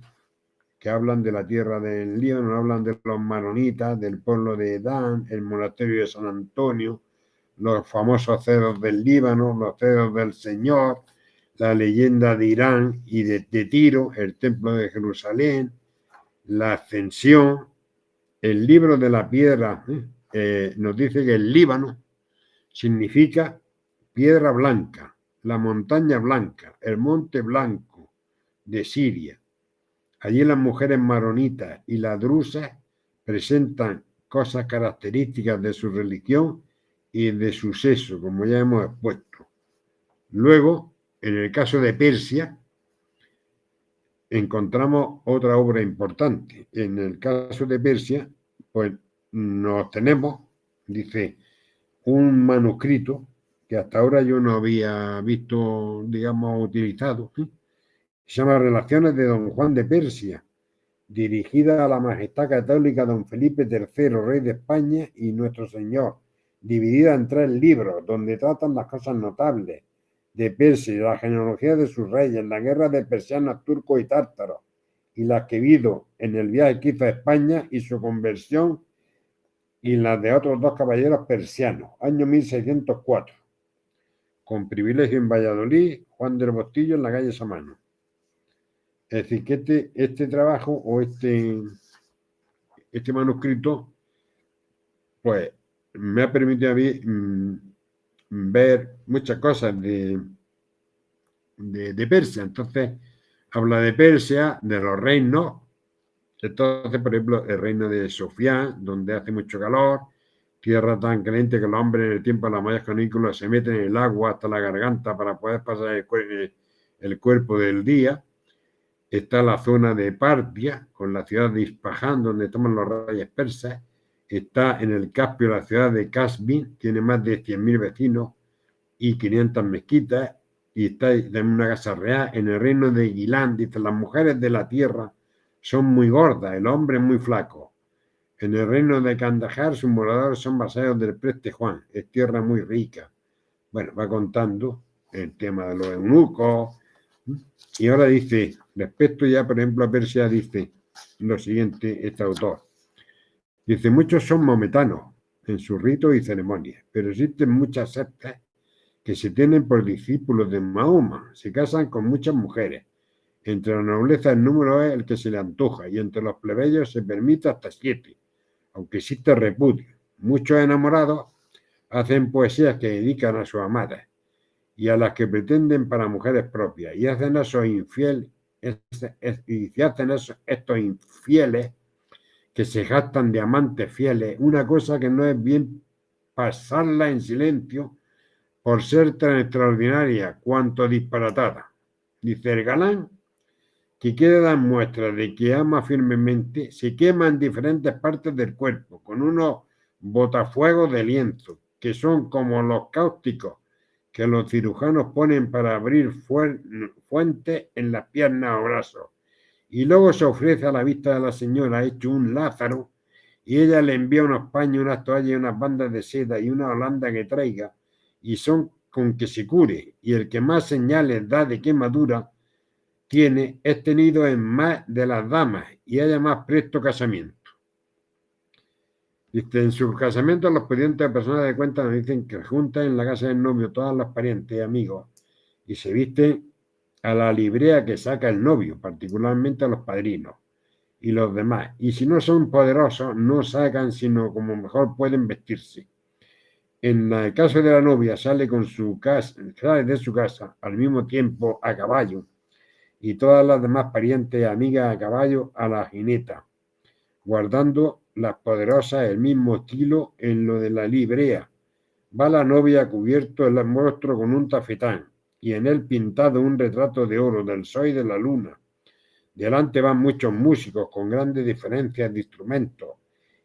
que hablan de la tierra del Líbano, hablan de los maronitas, del pueblo de Dan, el monasterio de San Antonio, los famosos cedros del Líbano, los cedros del Señor, la leyenda de Irán y de Tiro, el templo de Jerusalén, la ascensión, el libro de la piedra nos dice que el Líbano significa piedra blanca, la montaña blanca, el monte blanco de Siria. Allí las mujeres maronitas y las drusas presentan cosas características de su religión y de su sexo, como ya hemos expuesto. Luego, en el caso de Persia, encontramos otra obra importante. En el caso de Persia, pues nos tenemos, dice, un manuscrito que hasta ahora yo no había visto, digamos, utilizado. Se llama Relaciones de Don Juan de Persia, dirigida a la Majestad Católica Don Felipe III, Rey de España y Nuestro Señor, dividida en 3 libros, donde tratan las cosas notables de Persia, la genealogía de sus reyes, la guerra de persianos, turcos y tártaros, y las que vivió en el viaje que hizo a España y su conversión, y las de otros 2 caballeros persianos, año 1604, con privilegio en Valladolid, Juan del Bostillo, en la calle Samano. Es decir, que este trabajo o este manuscrito, pues me ha permitido a mí ver muchas cosas de Persia. Entonces, habla de Persia, de los reinos. Entonces, por ejemplo, el reino de Sofía, donde hace mucho calor, tierra tan caliente que los hombres en el tiempo de las mallas canículas se meten en el agua hasta la garganta para poder pasar el cuerpo del día. Está la zona de Partia, con la ciudad de Isfahán, donde toman los reyes persas. Está en el Caspio la ciudad de Kasvin, tiene más de 100.000 vecinos y 500 mezquitas. Y está en una casa real. En el reino de Gilán, dice, las mujeres de la tierra son muy gordas, el hombre es muy flaco. En el reino de Kandahar, sus moradores son vasallos del preste Juan, es tierra muy rica. Bueno, va contando el tema de los eunucos. Y ahora dice, respecto ya, por ejemplo, a Persia, dice lo siguiente este autor. Dice, muchos son maometanos en sus ritos y ceremonias, pero existen muchas sectas que se tienen por discípulos de Mahoma, se casan con muchas mujeres. Entre la nobleza el número es el que se le antoja y entre los plebeyos se permite hasta 7, aunque existe repudio. Muchos enamorados hacen poesías que dedican a sus amadas y a las que pretenden para mujeres propias y hacen estos infieles que se jactan de amantes fieles, una cosa que no es bien pasarla en silencio por ser tan extraordinaria cuanto disparatada. Dice, el galán que quiere dar muestra de que ama firmemente se quema en diferentes partes del cuerpo con unos botafuegos de lienzo que son como los cáusticos que los cirujanos ponen para abrir fuentes en las piernas o brazos. Y luego se ofrece a la vista de la señora hecho un Lázaro y ella le envía unos paños, unas toallas y unas bandas de seda y una holanda que traiga y son con que se cure. Y el que más señales da de quemadura tiene es tenido en más de las damas y haya más presto casamiento. Dice, en sus casamientos los pendientes de personas de cuenta nos dicen que juntan en la casa del novio todas las parientes y amigos y se visten a la librea que saca el novio, particularmente a los padrinos y los demás. Y si no son poderosos, no sacan sino como mejor pueden vestirse. En el caso de la novia, sale de su casa al mismo tiempo a caballo y todas las demás parientes y amigas a caballo a la jineta, guardando las poderosas el mismo estilo en lo de la librea. Va la novia cubierto el rostro con un tafetán y en él pintado un retrato de oro del sol y de la luna. Delante van muchos músicos con grandes diferencias de instrumentos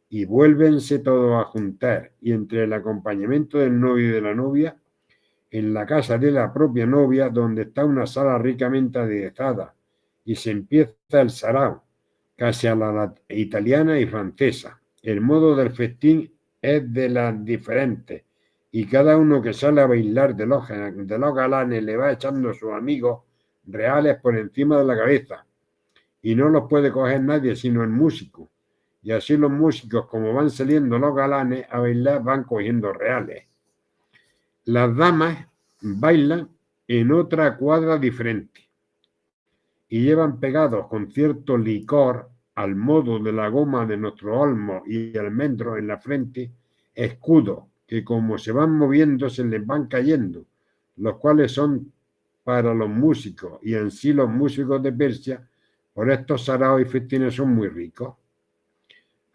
y vuélvense todos a juntar y entre el acompañamiento del novio y de la novia en la casa de la propia novia donde está una sala ricamente aderezada y se empieza el sarao casi a la italiana y francesa. El modo del festín es de las diferentes y cada uno que sale a bailar de los galanes le va echando a sus amigos reales por encima de la cabeza y no los puede coger nadie sino el músico. Y así los músicos, como van saliendo los galanes a bailar, van cogiendo reales. Las damas bailan en otra cuadra diferente y llevan pegados con cierto licor al modo de la goma de nuestros olmos y almendros en la frente, escudos que como se van moviendo se les van cayendo, los cuales son para los músicos, y en sí los músicos de Persia, por estos saraos y festines son muy ricos.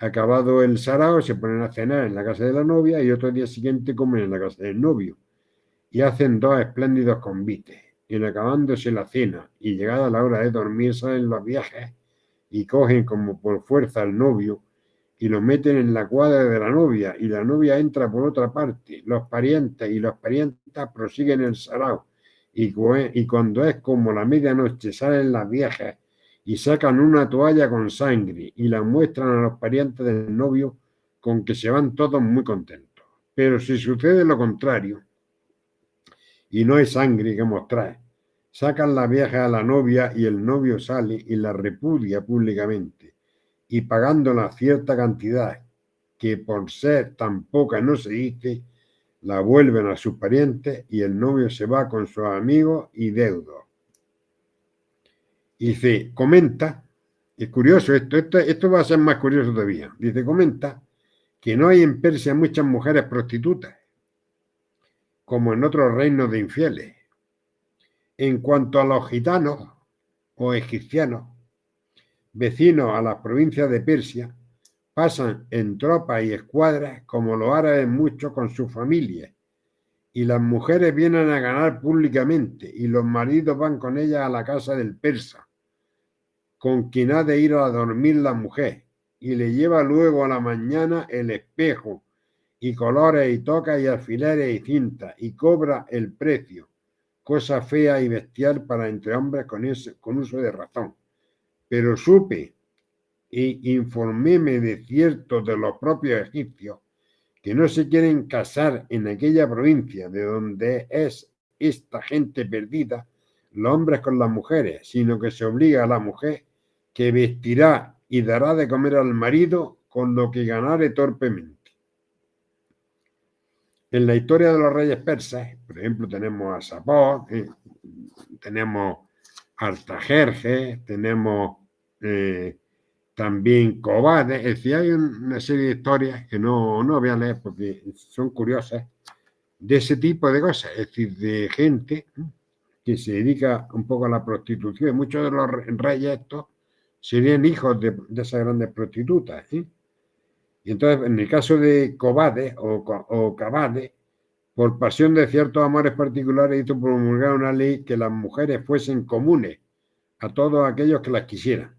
Acabado el sarao, se ponen a cenar en la casa de la novia y otro día siguiente comen en la casa del novio y hacen 2 espléndidos convites. Y en acabándose la cena y llegada la hora de dormir salen los viajes y cogen como por fuerza al novio y lo meten en la cuadra de la novia y la novia entra por otra parte. Los parientes y las parientas prosiguen el sarao y cuando es como la medianoche salen las viejas y sacan una toalla con sangre y la muestran a los parientes del novio, con que se van todos muy contentos. Pero si sucede lo contrario y no hay sangre que mostrar, sacan la vieja a la novia y el novio sale y la repudia públicamente y pagándola cierta cantidad que por ser tan poca no se dice, la vuelven a sus parientes y el novio se va con sus amigos y deudos. Y dice, comenta, es curioso esto va a ser más curioso todavía, dice, comenta que no hay en Persia muchas mujeres prostitutas, como en otros reinos de infieles. En cuanto a los gitanos o egipcianos, vecinos a las provincias de Persia, pasan en tropas y escuadras como los árabes muchos con sus familias, y las mujeres vienen a ganar públicamente y los maridos van con ellas a la casa del persa, con quien ha de ir a dormir la mujer, y le lleva luego a la mañana el espejo y colores y tocas y alfileres y cintas y cobra el precio, cosa fea y bestial para entre hombres con uso de razón. Pero supe e informéme de ciertos de los propios egipcios que no se quieren casar en aquella provincia de donde es esta gente perdida, los hombres con las mujeres, sino que se obliga a la mujer que vestirá y dará de comer al marido con lo que ganare torpemente. En la historia de los reyes persas, por ejemplo, tenemos a Sapor, tenemos a Artajerjes, tenemos también Cobades, es decir, hay una serie de historias que no voy a leer porque son curiosas, de ese tipo de cosas, es decir, de gente que se dedica un poco a la prostitución. Muchos de los reyes estos serían hijos de esas grandes prostitutas, ¿sí? Y entonces, en el caso de Cobades o Cabades, por pasión de ciertos amores particulares, hizo promulgar una ley que las mujeres fuesen comunes a todos aquellos que las quisieran,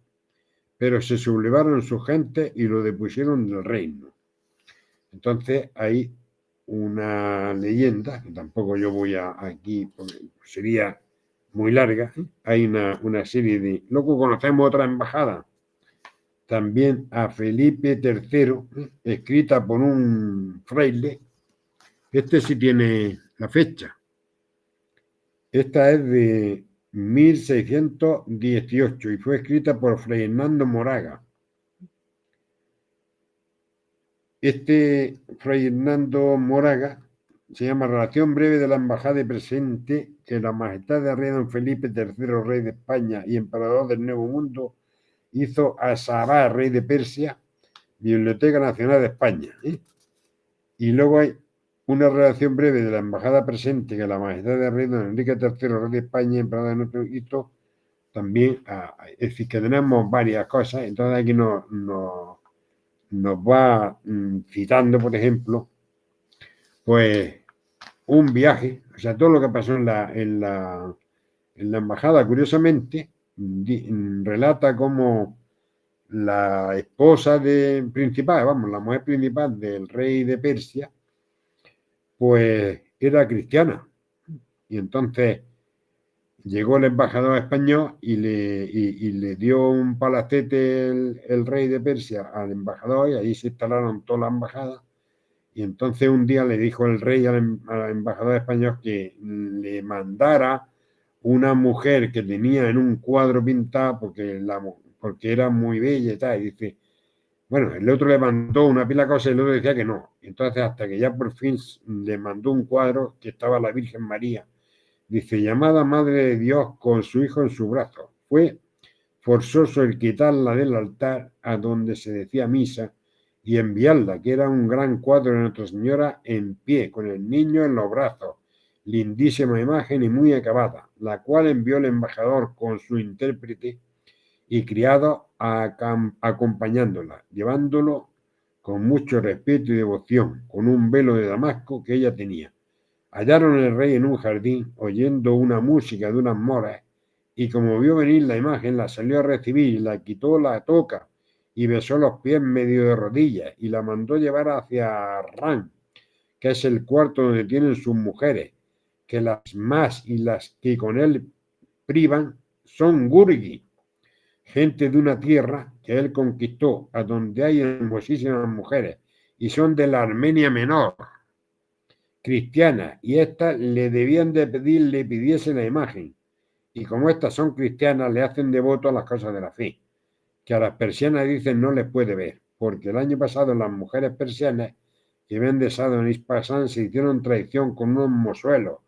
pero se sublevaron su gente y lo depusieron del reino. Entonces hay una leyenda, que tampoco yo voy aquí, porque sería muy larga, hay una serie de... Luego conocemos otra embajada, también a Felipe III, escrita por un fraile. Este sí tiene la fecha. Esta es de 1618 y fue escrita por Fray Hernando Moraga. Este Fray Hernando Moraga se llama Relación breve de la embajada de presente que la majestad de rey don Felipe III, rey de España y emperador del Nuevo Mundo, hizo a Sabah, rey de Persia, Biblioteca Nacional de España. Y luego hay una relación breve de la embajada presente que la majestad de rey don Enrique III, rey de España y emperador de nuestro hizo también. Es decir, que tenemos varias cosas. Entonces aquí nos va citando, por ejemplo, pues un viaje, o sea, todo lo que pasó en la embajada, curiosamente, relata cómo la esposa principal, la mujer principal del rey de Persia, pues era cristiana. Y entonces llegó el embajador español y le dio un palacete el rey de Persia al embajador, y ahí se instalaron toda la embajada. Y entonces un día le dijo el rey al embajador español que le mandara una mujer que tenía en un cuadro pintado porque era muy bella y tal. Y dice, bueno, el otro le mandó una pila de cosas y el otro decía que no. Entonces, hasta que ya por fin le mandó un cuadro que estaba la Virgen María. Dice, llamada Madre de Dios con su hijo en su brazo. Fue forzoso el quitarla del altar a donde se decía misa y enviarla, que era un gran cuadro de Nuestra Señora en pie, con el niño en los brazos, lindísima imagen y muy acabada, la cual envió el embajador con su intérprete y criado acompañándola, llevándolo con mucho respeto y devoción, con un velo de damasco que ella tenía. Hallaron al rey en un jardín, oyendo una música de unas moras, y como vio venir la imagen, la salió a recibir, la quitó la toca, y besó los pies medio de rodillas, y la mandó llevar hacia Ran, que es el cuarto donde tienen sus mujeres, que las más y las que con él privan son Gurgi, gente de una tierra que él conquistó, a donde hay hermosísimas mujeres, y son de la Armenia Menor, cristianas, y éstas le debían de pedir, le pidiese la imagen, y como estas son cristianas, le hacen devoto a las cosas de la fe, que a las persianas dicen no les puede ver, porque el año pasado las mujeres persianas que habían desado en Ispasán se hicieron traición con unos mozuelos,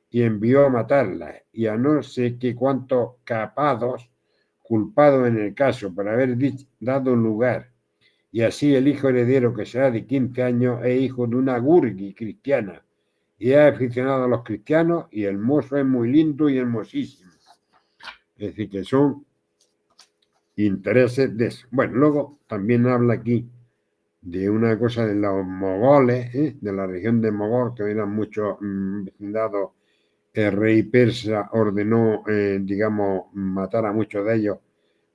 y envió a matarlas, y a no sé qué cuántos capados culpados en el caso por haber dado lugar, y así el hijo heredero, que será de 15 años, es hijo de una gurgi cristiana, y es aficionado a los cristianos, y el mozo es muy lindo y hermosísimo. Es decir, que son intereses de eso. Bueno, luego también habla aquí de una cosa de los mogoles, de la región de Mogol, que eran muchos vecindados. El rey persa ordenó, digamos, matar a muchos de ellos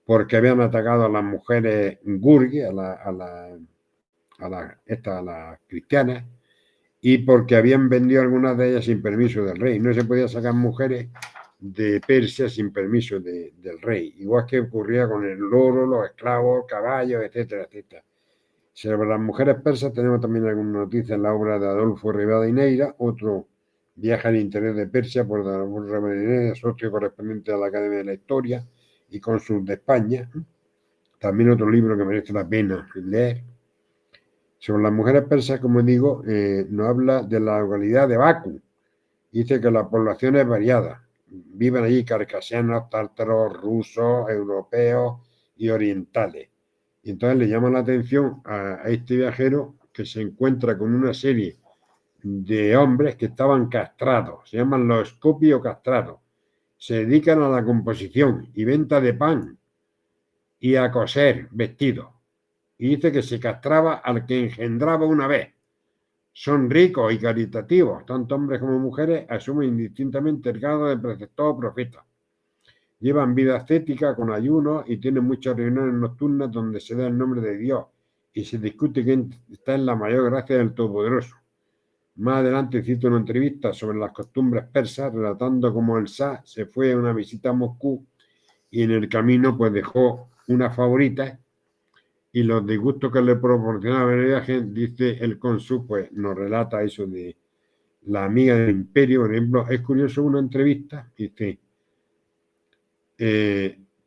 porque habían atacado a las mujeres gurgi, a las cristianas, y porque habían vendido algunas de ellas sin permiso del rey. No se podía sacar mujeres de Persia sin permiso del rey, igual que ocurría con el oro, los esclavos, caballos, etcétera, etcétera. Sobre las mujeres persas tenemos también algunas noticias en la obra de Adolfo Rivadeneira, otro viaje al interior de Persia por Adolfo Rivadeneira, socio correspondiente a la Academia de la Historia y cónsul de España. También otro libro que merece la pena leer. Sobre las mujeres persas, como digo, nos habla de la localidad de Bakú. Dice que la población es variada. Viven allí carcasianos, tártaros, rusos, europeos y orientales. Y entonces le llama la atención a este viajero que se encuentra con una serie de hombres que estaban castrados. Se llaman los escopio castrados. Se dedican a la composición y venta de pan y a coser vestidos. Y dice que se castraba al que engendraba una vez. Son ricos y caritativos, tanto hombres como mujeres asumen indistintamente el grado de preceptor o profeta. Llevan vida ascética con ayunos y tienen muchas reuniones nocturnas donde se da el nombre de Dios y se discute quién está en la mayor gracia del Todopoderoso. Más adelante cito una entrevista sobre las costumbres persas, relatando cómo el Shah se fue a una visita a Moscú y en el camino pues dejó una favorita, y los disgustos que le proporcionaba el viaje, dice el cónsul, pues nos relata eso de la amiga del imperio. Por ejemplo, es curioso una entrevista, dice,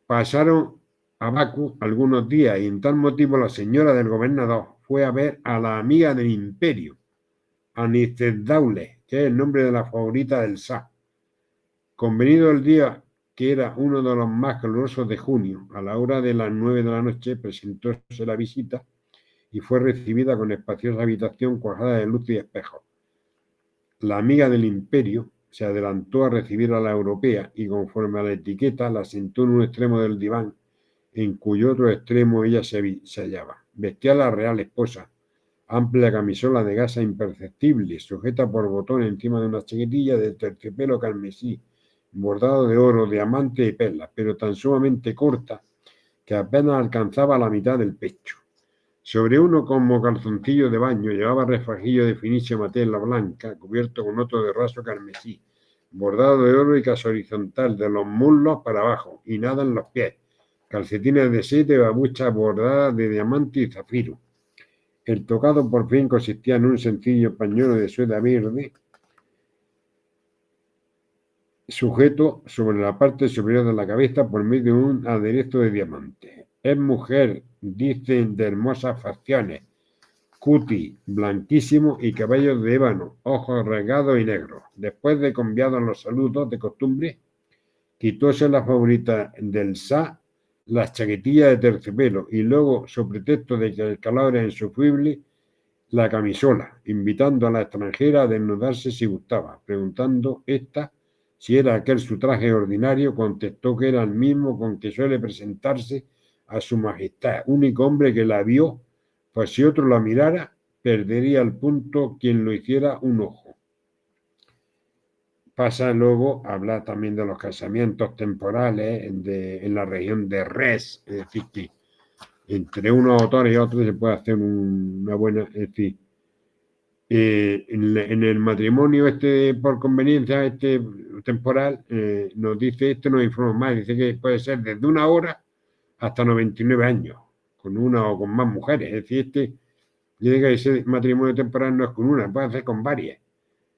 pasaron a Bakú algunos días y en tal motivo la señora del gobernador fue a ver a la amiga del imperio, a Nicedaule, que es el nombre de la favorita del Shah. Convenido el día, que era uno de los más calurosos de junio, a la hora de las 9 de la noche presentóse la visita y fue recibida con espaciosa habitación cuajada de luz y espejos. La amiga del imperio se adelantó a recibir a la europea y conforme a la etiqueta la sentó en un extremo del diván, en cuyo otro extremo ella se hallaba. Vestía a la real esposa, amplia camisola de gasa imperceptible, sujeta por botón encima de una chaquetilla de terciopelo carmesí, bordado de oro, diamante y perlas, pero tan sumamente corta que apenas alcanzaba la mitad del pecho. Sobre uno como calzoncillo de baño llevaba refajillo de finísima tela blanca, cubierto con otro de raso carmesí, bordado de oro y casi horizontal, de los muslos para abajo, y nada en los pies, calcetines de seda y babuchas bordadas de diamante y zafiro. El tocado por fin consistía en un sencillo pañuelo de seda verde, sujeto sobre la parte superior de la cabeza por medio de un aderezo de diamante. Es mujer, dicen, de hermosas facciones, cutis blanquísimo y cabellos de ébano, ojos rasgados y negros. Después de conviados los saludos de costumbre, quitóse la favorita del Shah las chaquetillas de terciopelo y luego, sobre pretexto de que el calor es insufrible, la camisola, invitando a la extranjera a desnudarse si gustaba. Preguntando esta si era aquel su traje ordinario, contestó que era el mismo con que suele presentarse a su majestad, único hombre que la vio, pues si otro la mirara, perdería el punto quien lo hiciera un ojo. Pasa luego a hablar también de los casamientos temporales en la región de Res, es decir, que entre unos autores y otros se puede hacer una buena, es decir, en el matrimonio por conveniencia temporal, nos dice, nos informa más, dice que puede ser desde 1 hora hasta 99 años, con una o con más mujeres. Es decir, dice que ese matrimonio temporal no es con una, puede hacer con varias.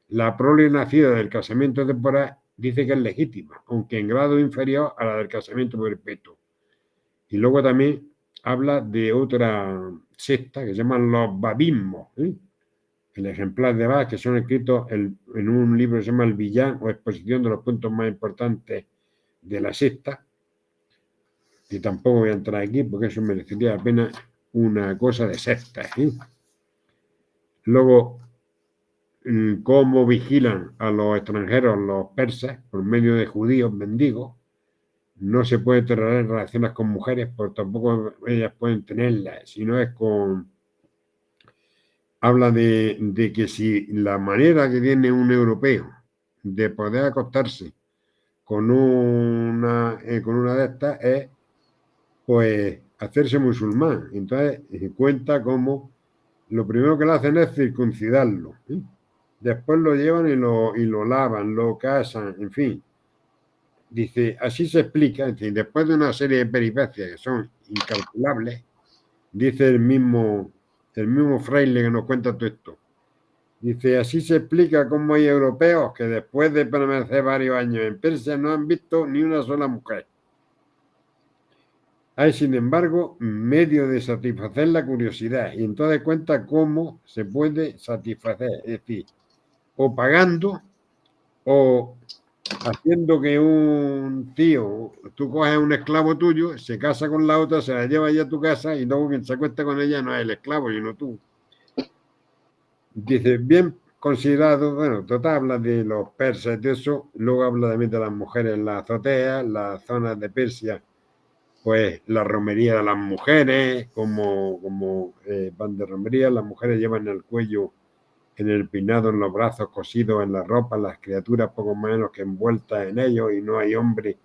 La prole nacida del casamiento temporal dice que es legítima, aunque en grado inferior a la del casamiento perpetuo. Y luego también habla de otra secta que se llaman los babismos, el ejemplar de Bach, que son escritos en un libro que se llama El Villán o Exposición de los puntos más importantes de la secta, y tampoco voy a entrar aquí porque eso merecería la pena una cosa de secta. Luego, cómo vigilan a los extranjeros los persas por medio de judíos mendigos. No se puede tener relaciones con mujeres, porque tampoco ellas pueden tenerlas, sino es con... Habla de que si la manera que tiene un europeo de poder acostarse con una de estas es, pues, hacerse musulmán. Entonces, cuenta como lo primero que le hacen es circuncidarlo. Después lo llevan y lo lavan, lo casan, en fin. Dice, así se explica, es decir, después de una serie de peripecias que son incalculables, dice el mismo fraile que nos cuenta todo esto. Dice, así se explica cómo hay europeos que después de permanecer varios años en Persia no han visto ni una sola mujer. Hay, sin embargo, medio de satisfacer la curiosidad, y entonces cuenta cómo se puede satisfacer, es decir, o pagando o haciendo que un tío, tú coges un esclavo tuyo, se casa con la otra, se la lleva allá a tu casa y luego quien se acuesta con ella no es el esclavo, sino tú. Dice, bien considerado, bueno, total, habla de los persas y de eso, luego habla también de las mujeres en las azoteas, las zonas de Persia, pues la romería de las mujeres, como van de romería, las mujeres llevan el cuello en el peinado, en los brazos cosidos en la ropa, las criaturas poco menos que envueltas en ellos, y no hay hombre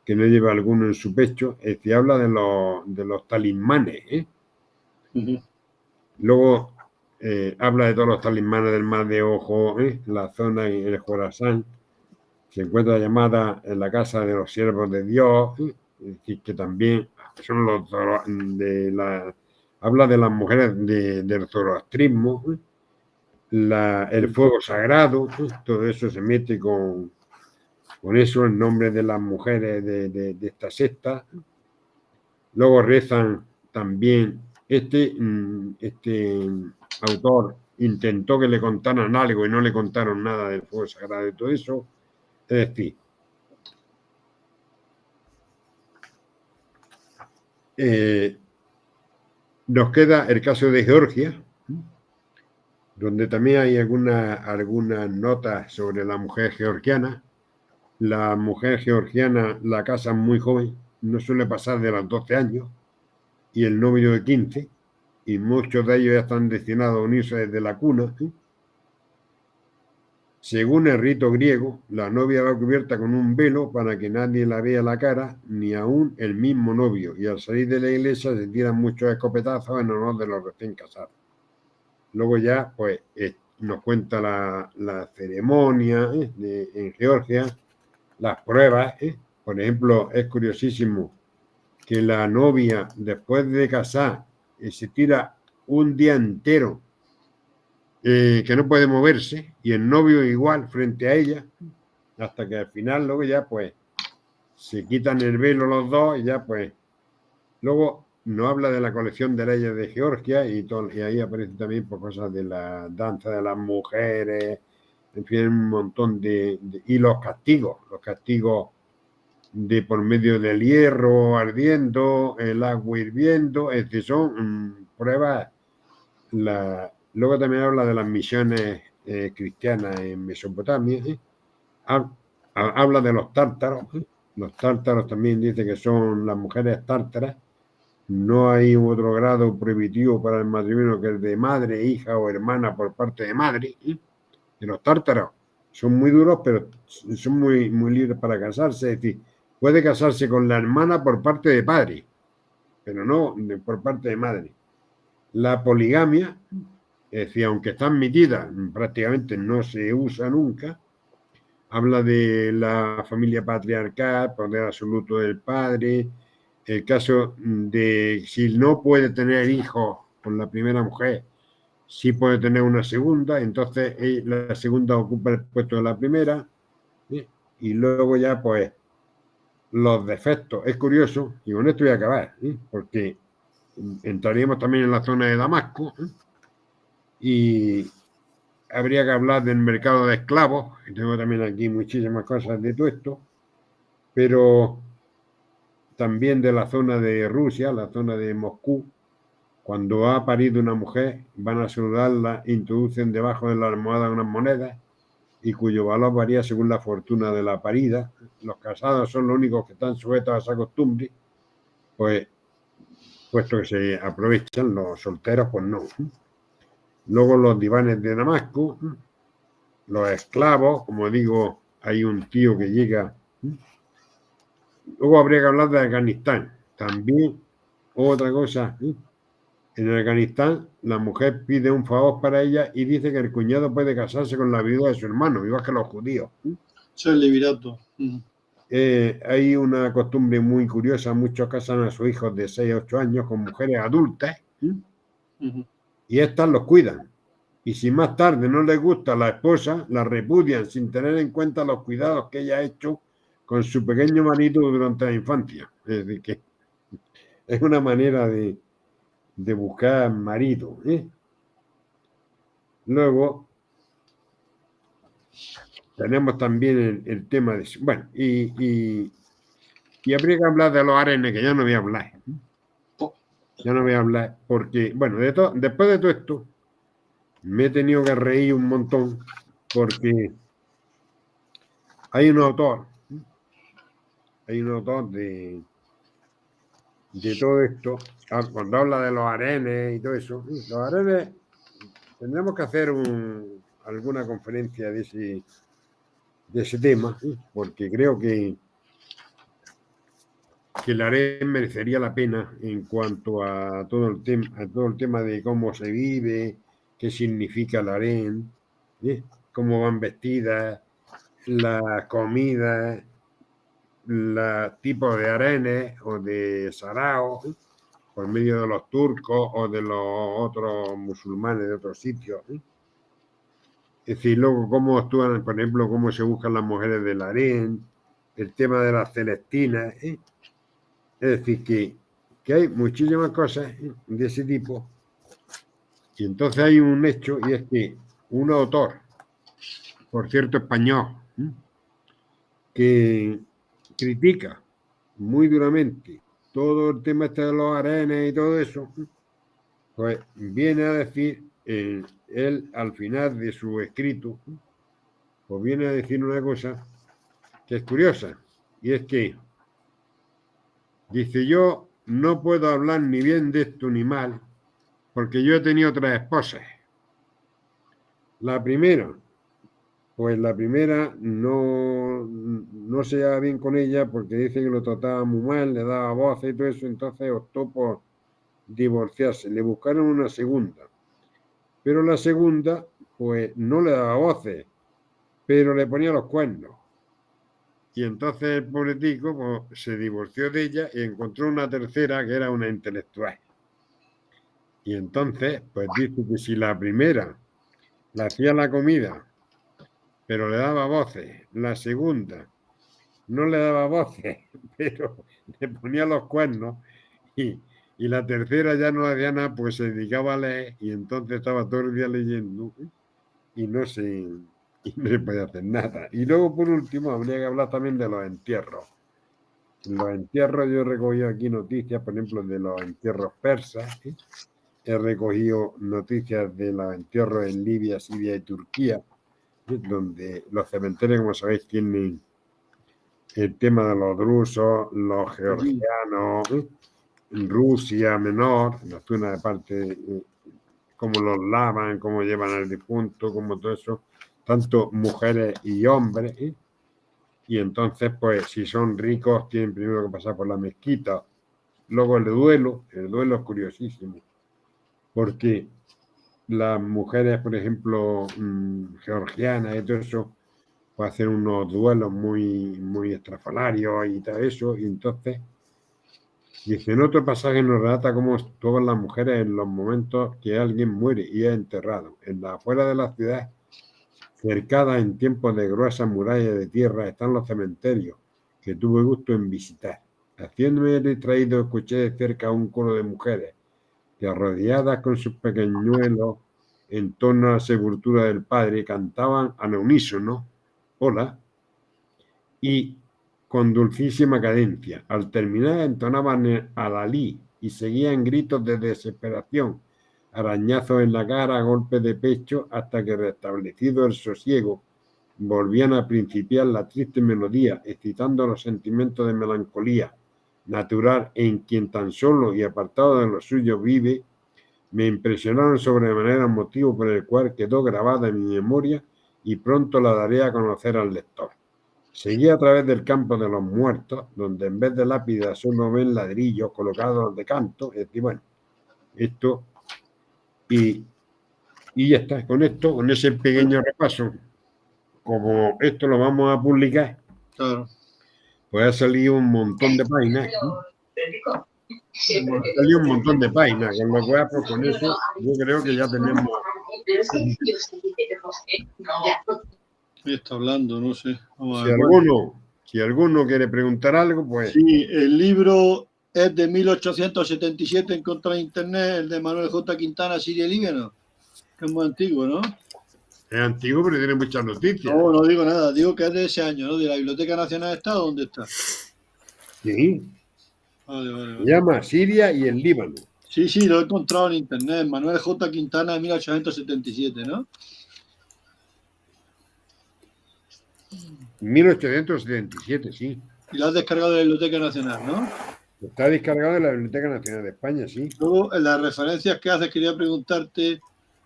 que no lleve alguno en su pecho. Se habla de los talismanes. Luego habla de todos los talismanes del mar de Ojo, la zona en el Jorasán. Se encuentra llamada en la casa de los siervos de Dios, es decir, que también son los habla de las mujeres del zoroastrismo, el fuego sagrado, todo eso se mete con eso, el nombre de las mujeres de esta secta. Luego rezan también, este autor intentó que le contaran algo y no le contaron nada del fuego sagrado y todo eso. Es decir, nos queda el caso de Georgia, donde también hay algunas notas sobre la mujer georgiana. La mujer georgiana la casan muy joven, no suele pasar de los 12 años, y el novio de 15, y muchos de ellos ya están destinados a unirse desde la cuna. Según el rito griego, la novia va cubierta con un velo para que nadie la vea la cara, ni aún el mismo novio, y al salir de la iglesia se tiran muchos escopetazos en honor de los recién casados. Luego ya, pues, nos cuenta la ceremonia en Georgia, las pruebas. Por ejemplo, es curiosísimo que la novia, después de casar, se tira un día entero que no puede moverse, y el novio igual frente a ella, hasta que al final luego ya pues se quitan el velo los dos y ya pues luego nos habla de la colección de leyes de Georgia y ahí aparece también por cosas de la danza de las mujeres, en fin, un montón y los castigos de por medio del hierro ardiendo, el agua hirviendo, es decir, son pruebas. Luego también habla de las misiones cristianas en Mesopotamia. Habla de los tártaros. Los tártaros también dice que son las mujeres tártaras. No hay otro grado prohibitivo para el matrimonio que el de madre, hija o hermana por parte de madre. Y los tártaros son muy duros, pero son muy, muy libres para casarse. Es decir, puede casarse con la hermana por parte de padre, pero no por parte de madre. La poligamia, es decir, aunque está admitida, prácticamente no se usa nunca. Habla de la familia patriarcal, poder absoluto del padre, el caso de si no puede tener hijos con la primera mujer, sí puede tener una segunda, entonces la segunda ocupa el puesto de la primera, y luego ya pues los defectos. Es curioso, y con esto voy a acabar, porque entraríamos también en la zona de Damasco, y habría que hablar del mercado de esclavos, y tengo también aquí muchísimas cosas de todo esto, pero también de la zona de Rusia, la zona de Moscú. Cuando ha parido una mujer, van a saludarla, introducen debajo de la almohada unas monedas y cuyo valor varía según la fortuna de la parida. Los casados son los únicos que están sujetos a esa costumbre, pues puesto que se aprovechan, los solteros pues no. Luego los divanes de Damasco, los esclavos, como digo, hay un tío que llega. Luego habría que hablar de Afganistán. También otra cosa, en Afganistán la mujer pide un favor para ella y dice que el cuñado puede casarse con la viuda de su hermano, igual que los judíos. Eso es el liberato. Hay una costumbre muy curiosa, muchos casan a sus hijos de 6 a 8 años con mujeres adultas y estas los cuidan. Y si más tarde no les gusta la esposa, la repudian sin tener en cuenta los cuidados que ella ha hecho con su pequeño marido durante la infancia. Es decir, que es una manera de buscar marido. Luego tenemos también el tema de... Bueno, y habría que hablar de los arenes, que ya no voy a hablar. Ya no voy a hablar porque, bueno, después de todo esto, me he tenido que reír un montón porque hay un autor de todo esto, cuando habla de los arenes y todo eso. Los arenes, tendremos que hacer alguna conferencia de ese tema, porque creo que el harén merecería la pena en cuanto a todo el tema de cómo se vive, qué significa el harén, cómo van vestidas, la comida, los tipos de arenes o de saraos por medio de los turcos o de los otros musulmanes de otros sitios. Es decir, luego cómo actúan, por ejemplo, cómo se buscan las mujeres del harén, el tema de las celestinas. Es decir, que hay muchísimas cosas de ese tipo. Y entonces hay un hecho, y es que un autor, por cierto español, que critica muy duramente todo el tema este de los arenes y todo eso, pues viene a decir, él al final de su escrito, pues viene a decir una cosa que es curiosa, y es que dice: yo no puedo hablar ni bien de esto ni mal, porque yo he tenido 3 esposas. La primera no se llevaba bien con ella porque dice que lo trataba muy mal, le daba voces y todo eso, entonces optó por divorciarse. Le buscaron una segunda, pero la segunda pues no le daba voces, pero le ponía los cuernos. Y entonces el pobretico pues, se divorció de ella y encontró una tercera que era una intelectual. Y entonces pues dice que si la primera le hacía la comida pero le daba voces, la segunda no le daba voces, pero le ponía los cuernos, y la tercera ya no hacía nada, pues se dedicaba a leer, y entonces estaba todo el día leyendo y no se podía hacer nada. Y luego, por último, habría que hablar también de los entierros. Los entierros, yo he recogido aquí noticias, por ejemplo, de los entierros persas. He recogido noticias de los entierros en Libia, Siria y Turquía, donde los cementerios, como sabéis, tienen el tema de los drusos, los georgianos, Rusia menor, la zona de parte, cómo los lavan, cómo llevan al difunto, como todo eso, tanto mujeres y hombres. Y entonces, pues, si son ricos, tienen primero que pasar por la mezquita. Luego el duelo es curiosísimo, porque las mujeres, por ejemplo, georgianas y todo eso, pues hacen unos duelos muy estrafalarios y todo eso, y entonces dice, en otro pasaje nos relata cómo todas las mujeres en los momentos que alguien muere y es enterrado. En la afuera de la ciudad, cercadas en tiempos de gruesas murallas de tierra, están los cementerios que tuve gusto en visitar. Haciéndome distraído, escuché de cerca un coro de mujeres que, arrodilladas con sus pequeñuelos en torno a la sepultura del padre, cantaban al unísono, hola, y con dulcísima cadencia. Al terminar entonaban alalí y seguían gritos de desesperación, arañazos en la cara, golpes de pecho, hasta que, restablecido el sosiego, volvían a principiar la triste melodía, excitando los sentimientos de melancolía natural en quien tan solo y apartado de lo suyo vive. Me impresionaron sobremanera, motivo por el cual quedó grabada en mi memoria y pronto la daré a conocer al lector. Seguí a través del campo de los muertos, donde en vez de lápidas solo ven ladrillos colocados de canto. Es decir, bueno, esto y ya está. Con esto, con ese pequeño repaso, como esto lo vamos a publicar, Claro. pues ha salido un montón de páginas. Ha salido un montón de páginas, con lo cual, pues con eso, yo creo que ya tenemos. ¿Qué está hablando? No sé. Vamos a Si ver. alguno quiere preguntar algo, pues. Sí, el libro es de 1877, encontrado en internet, el de Manuel J. Quintana, Siria y Libia, ¿no? Que es muy antiguo, ¿no? Es antiguo, pero tiene muchas noticias. No, no digo nada, digo que es de ese año, ¿no? De la Biblioteca Nacional de Estado, ¿dónde está? Sí. Vale. Se llama Siria y el Líbano. Sí, lo he encontrado en internet. Manuel J. Quintana de 1877, ¿no? 1877, sí. Y lo has descargado de la Biblioteca Nacional, ¿no? Está descargado de la Biblioteca Nacional de España, sí. Luego, en las referencias que haces, quería preguntarte,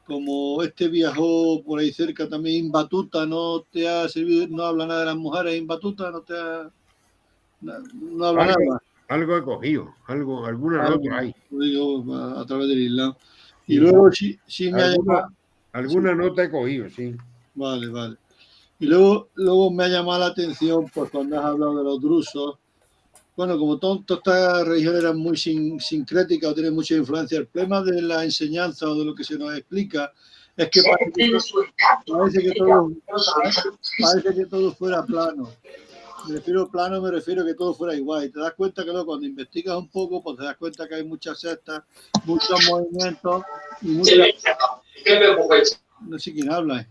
como viajó por ahí cerca también, Batuta, ¿no te ha servido? ¿No habla nada de las mujeres en Batuta? ¿No te ha...? No habla nada. Algo he cogido, alguna nota hay. Lo digo a través del Islam. Y luego sí me ha llamado... Alguna nota he cogido, sí. Vale. Y luego me ha llamado la atención, pues cuando has hablado de los drusos. Bueno, como todas estas religiones eran muy sincréticas o tienen mucha influencia, el problema de la enseñanza o de lo que se nos explica es que parece que todo fuera plano. Me refiero a que todo fuera igual. Y te das cuenta que luego cuando investigas un poco, pues te das cuenta que hay muchas sectas, muchos movimientos y no sé quién habla,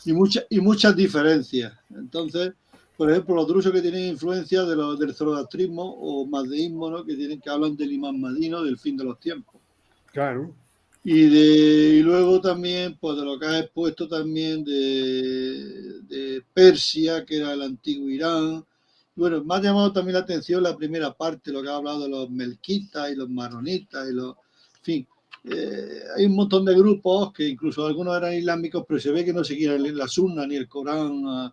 y muchas diferencias. Entonces, por ejemplo, los drusos que tienen influencia del zoroastrismo o mazdeísmo, ¿no? Que hablan del imán Madino, del fin de los tiempos. Claro. Y luego también, pues de lo que has expuesto también de Persia, que era el antiguo Irán. Bueno, me ha llamado también la atención la primera parte, lo que ha hablado de los melquitas y los maronitas y los... En fin, hay un montón de grupos que incluso algunos eran islámicos, pero se ve que no seguían la sunna ni el Corán